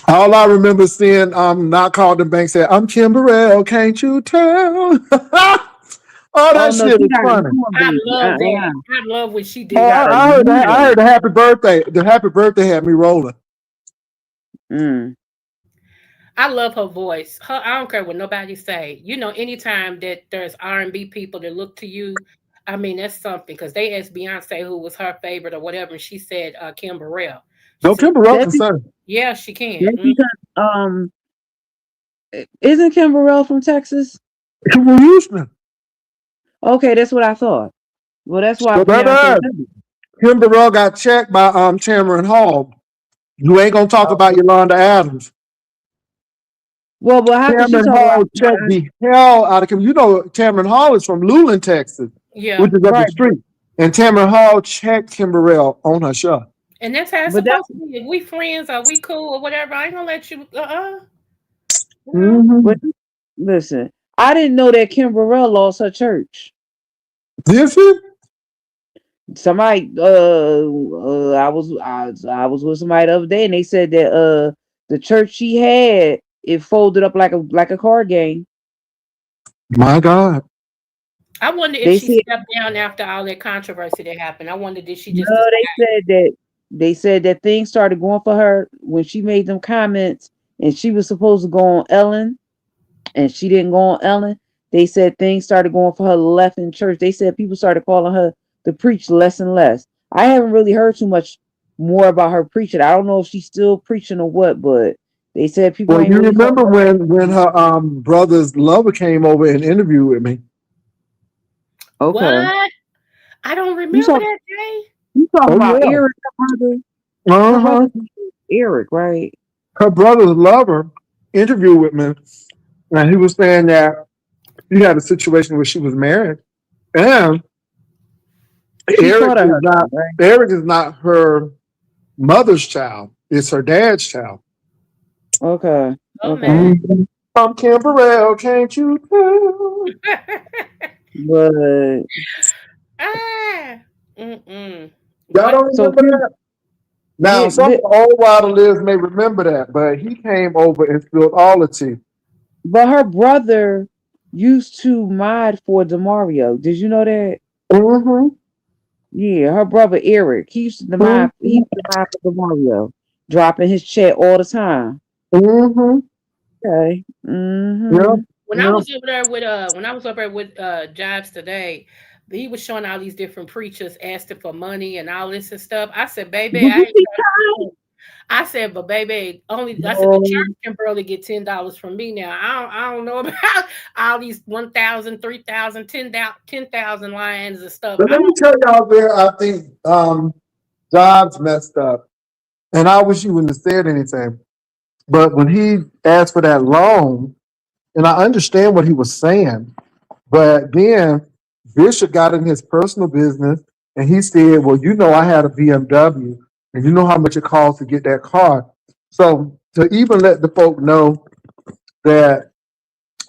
All I remember seeing, not called the bank, said, "I'm Kim Burrell, can't you tell?" Oh, Oh that no, shit she is got a funny. new one, I baby. love that. I love what she Oh, She did. got a I heard new that. I heard one. the happy birthday. The happy birthday had me rolling. Mm. I love her voice. I don't care what nobody say. You know, anytime that there's R&B people that look to you, I mean, that's something. Because they asked Beyonce who was her favorite or whatever, and she said Kim Burrell. She No, said, Kim Burrell That's can be- sing. yeah, she can. that's because isn't Kim Burrell from Texas? Kim from Houston. Okay, that's what I thought. Well, that's why So, Beyonce baby, said it. Kim Burrell got checked by Tamron Hall. You ain't gonna talk about Yolanda Adams. Well, but how could she Tamron talk about Hall checked the hell out of Kim. Tamron Hall is from Luling, Texas, Yeah. which is up the right? street. And Tamron Hall checked Kim Burrell on her show. And that's how it's But that supposed to be. If we friends or we cool or whatever, I ain't gonna let you, you know? Mm-hmm. but listen, I didn't know that Kim Burrell lost her church. Did she? Somebody, I was with somebody the other day, and they said that the church she had it folded up like a card game. My God. I wonder if They she said stepped down after all that controversy that happened. I wonder did she just no. They said that things started going for her when she made them comments, and she was supposed to go on Ellen, and she didn't go on Ellen. They said things started going for her left in church. They said people started calling her to preach less and less. I haven't really heard too much more about her preaching. I don't know if she's still preaching or what, but they said people Well, ain't you really calling remember her. when her brother's lover came over and interviewed with me? Okay, what? I don't you remember talk that, Jay. you talking Oh about yeah. Eric, her brother? Her Uh-huh. brother Eric, right? Her brother's lover interviewed with me, and he was saying that he had a situation where she was married, and She Eric caught her is husband, not right? Eric is not her mother's child. It's her dad's child. Okay, Oh okay, man. Mhm. I'm Kim Burrell, can't you tell? but ah. Mm-mm. Y'all What? don't so remember Kim, that? Now, yeah, some of the old water lives may remember that, but he came over and spilled all the tea. but her brother used to mod for Demario. Did you know that? Mm-hmm. Yeah, her brother Eric. He used to mod for Demario, dropping his check all the time. Mm-hmm. Okay. Yep. Mm-hmm. When I Yep. was over there with when I was over there with Jobs today, he was showing all these different preachers asking for money and all this and stuff. I said, baby, Did I you ain't see got I said, but baby, only I said the church Um, can barely get $10 from me now. I don't know about all these 1,000, 3,000, 10,000 lines and stuff. but I let me don't tell y'all where I think Jobs messed up. And I wish he wouldn't have said anything. But when he asked for that loan, and I understand what he was saying, but then Bishop got in his personal business and he said, well, you know, I had a BMW and you know how much it costs to get that car. So to even let the folk know that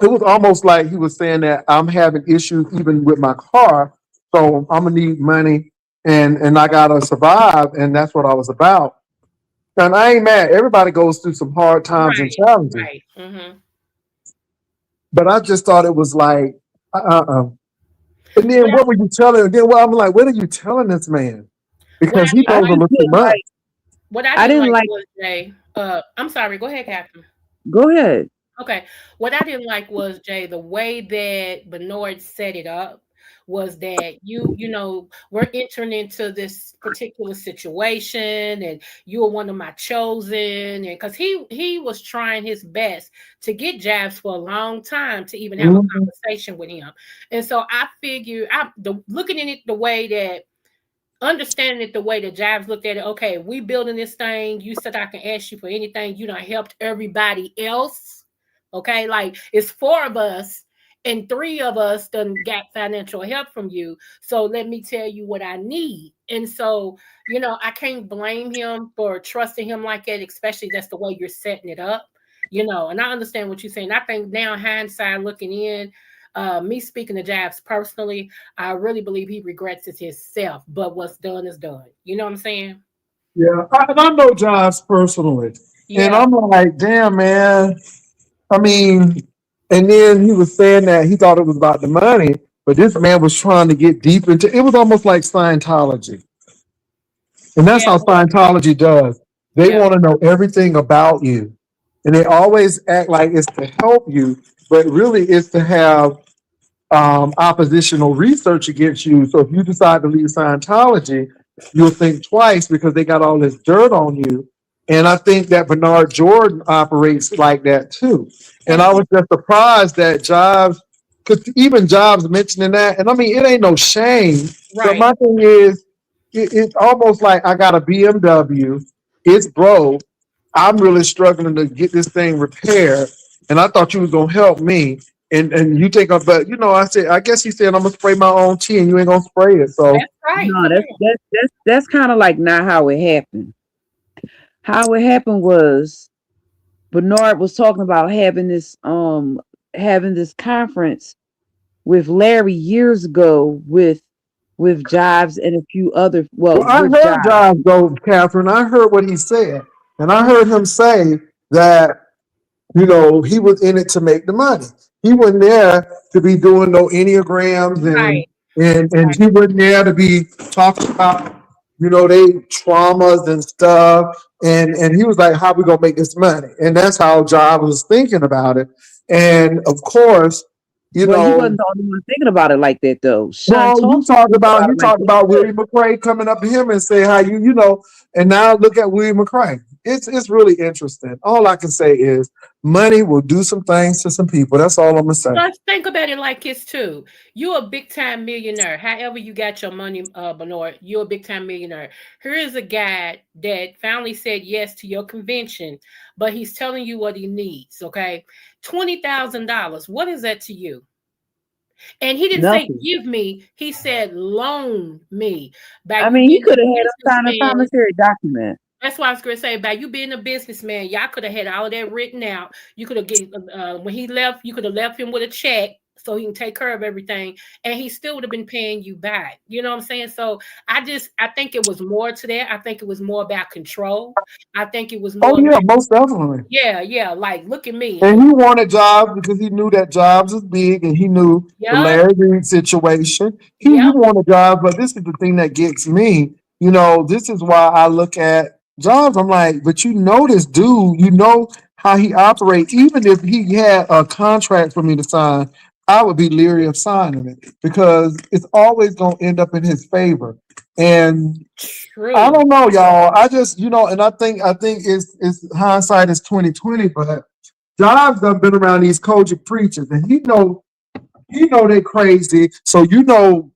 it was almost like he was saying that I'm having issues even with my car, so I'm gonna need money and I gotta survive, and that's what I was about. And I ain't mad. Everybody goes through some hard times and right, challenges, right. Mm-hmm. but I just thought it was like, uh-uh. And then What I what were you telling? Then I'm like, what are you telling this man? what I Because he didn't I goes a like little just too didn't much. like. what I I didn't didn't like like. was Jay. I'm sorry, go ahead, Captain. Go ahead. Okay. What I didn't like was Jay, the way that Bernard set it up was that we're entering into this particular situation and you are one of my chosen, and because he was trying his best to get Jabs for a long time to even have a Mhm. conversation with him. And so I figure looking at it the way that understanding it the way that Jabs looked at it, okay, we building this thing. You said I can ask you for anything. You done helped everybody else. Okay, like it's four of us and three of us done got financial help from you. So let me tell you what I need. And so, I can't blame him for trusting him like that, especially that's the way you're setting it up. And I understand what you're saying. I think now hindsight looking in, me speaking to Jabs personally, I really believe he regrets it himself, but what's done is done. You know what I'm saying? Yeah, and I know Jobs personally, and Yeah. I'm like, damn, man. I mean, and then he was saying that he thought it was about the money, but this man was trying to get deep into it. Was almost like Scientology. And that's Yeah. how Scientology does. They Yeah. want to know everything about you. And they always act like it's to help you, but really it's to have oppositional research against you. So if you decide to leave Scientology, you'll think twice because they got all this dirt on you. And I think that Bernard Jordan operates like that too. And And I was just surprised that Jobs, because even Jobs mentioning that, and I mean, it ain't no shame. But right. my thing is, it's almost like I got a BMW, it's broke. I'm really struggling to get this thing repaired. And I thought you was gonna help me. And you take up, but I said, I guess he said I'm gonna spray my own tea and you ain't gonna spray it. So That's right. No, Come that's on. that's that's that's kind of like not how it happened. How it happened was Bernard was talking about having this conference with Larry years ago with Jives and a few other, well, well, I with heard Jives. John go, Catherine. I heard what he said. And I heard him say that, he was in it to make the money. He wasn't there to be doing no enneagrams Right. and he wasn't there to be talking about, you know, they traumas and stuff. And he was like, how we gonna make this money? And that's how John was thinking about it. And of course, you Well, he know, wasn't the only one thinking about it like that, though. Sean well, Thompson thinking about you it like talked that about too. William McRae coming up to him and say how you know, and now look at William McRae. It's really interesting. All I can say is money will do some things to some people. That's all I'm gonna say. Let's think about it like this too. You're a big time millionaire. However you got your money, Bernard, you're a big time millionaire. Here is a guy that finally said yes to your convention, but he's telling you what he needs. Okay, $20,000. What is that to you? And he didn't say Nothing. give me. He said loan me. By I you mean, he being a could have had us sign a businessman, promissory document. that's why I was going to say, by you being a businessman, y'all could have had all of that written out. You could have get when he left, you could have left him with a check so he can take care of everything, and he still would have been paying you back. You know what I'm saying? So I think it was more to that. I think it was more about control. I think it was Oh more yeah, about most definitely. yeah. Like look at me. And he wanted Jobs because he knew that Jobs was big and he knew the Yep, Larry Reid situation. He yep. wanted Jobs, but this is the thing that gets me. You know, this is why I look at Jobs. I'm like, but you know this dude, you know how he operates. Even if he had a contract for me to sign, I would be leery of signing it because it's always gonna end up in his favor. And I True. don't know, y'all. I just, you know, and I think it's hindsight is 2020, but Jobs done been around these Kojic preachers, and he know they crazy. So you know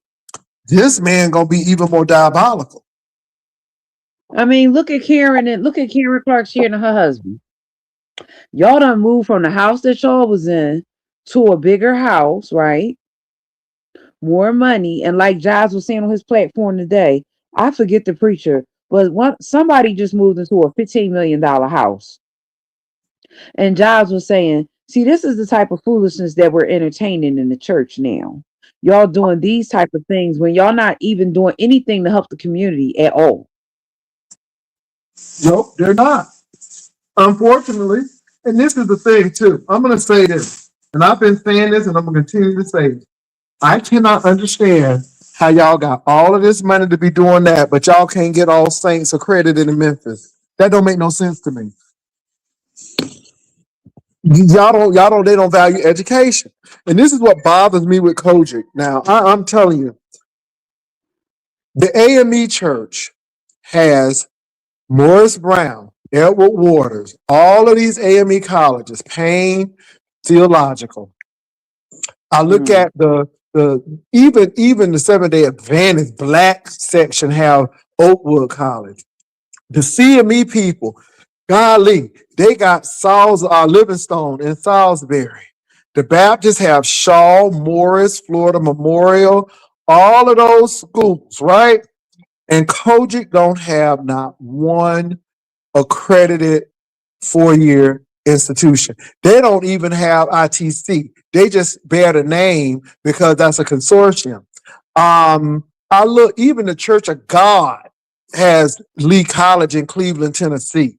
this man gonna be even more diabolical. I mean, look at Karen and look at Karen Clark Sheard and her husband. Y'all done moved from the house that y'all was in to a bigger house, right? More money, and like Giles was saying on his platform today, I forget the preacher, but somebody just moved into a $15 million house, and Giles was saying, "See, this is the type of foolishness that we're entertaining in the church now. Y'all doing these type of things when y'all not even doing anything to help the community at all." Nope, they're not. Unfortunately, and this is the thing too. I'm gonna say this, and I've been saying this, and I'm gonna continue to say it. I cannot understand how y'all got all of this money to be doing that, but y'all can't get all saints accredited in Memphis. That don't make no sense to me. They don't value education. And this is what bothers me with Kojic. Now, I'm telling you, the AME Church has Morris Brown, Edward Waters, all of these AME colleges, Payne Theological. I look at the even the Seventh-day Adventist black section have Oakwood College. The CME people, golly, they got Livingstone and Salisbury. The Baptists have Shaw, Morris, Florida Memorial, all of those schools, right? And Kojic don't have not one accredited 4-year institution. They don't even have ITC. They just bear the name because that's a consortium. I look, even the Church of God has Lee College in Cleveland, Tennessee.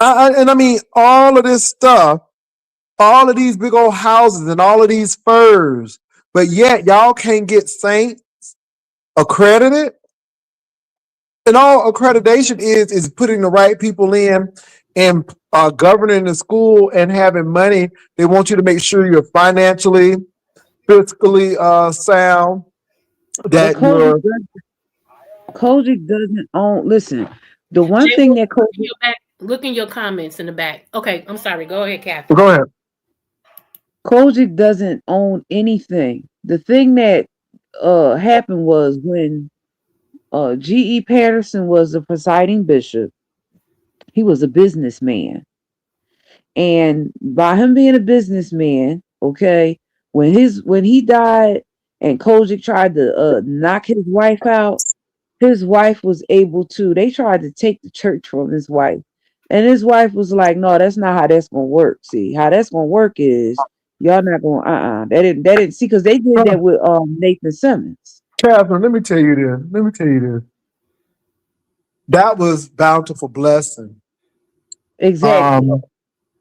And I mean, all of this stuff, all of these big old houses and all of these furs, but yet y'all can't get Saints accredited. And all accreditation is putting the right people in and governing the school and having money. They want you to make sure you're financially, fiscally sound, But that you're Kojic doesn't own. Listen, the one Jay, thing that Kojic look in your comments in the back. Okay, I'm sorry. Go ahead, Kathy. go ahead. Kojic doesn't own anything. The thing that happened was when G.E. Patterson was the presiding bishop, he was a businessman. And by him being a businessman, okay, when he died and Kojic tried to knock his wife out, his wife was able to, they tried to take the church from his wife. And his wife was like, no, that's not how that's gonna work. See, how that's gonna work is y'all not gonna They didn't see, because they did that with Nathan Simmons. Catherine, let me tell you this. That was bountiful blessing. Exactly.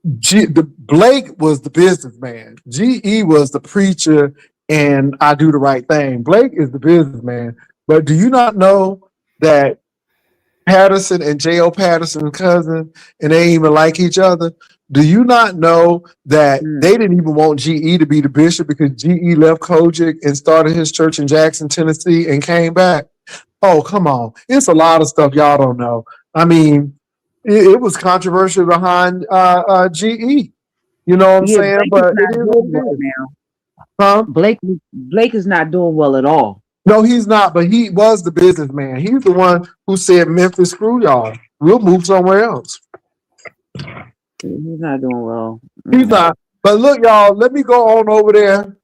Blake was the businessman. GE was the preacher, and I do the right thing. Blake is the businessman. But do you not know that Patterson and J.O. Patterson cousin, and they even like each other? Do you not know that they didn't even want GE to be the bishop because GE left Kojic and started his church in Jackson, Tennessee, and came back? Oh, come on. It's a lot of stuff y'all don't know. I mean, it was controversial behind GE. You know what I'm saying? Blake But is not it is doing what well it is. now. Huh? Blake is not doing well at all. No, he's not, but he was the businessman. He's the one who said, Memphis, screw y'all. We'll move somewhere else. He's not doing well. He's not. But look, y'all, let me go on over there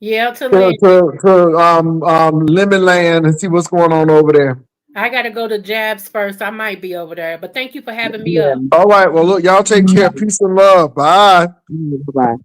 Yeah, to to, Lynn. Lemon Land and see what's going on over there. I got to go to Jabs first. I might be over there, but thank you for having me Yeah. up. All right. Well, look, y'all take care. Peace and love. Bye. Bye.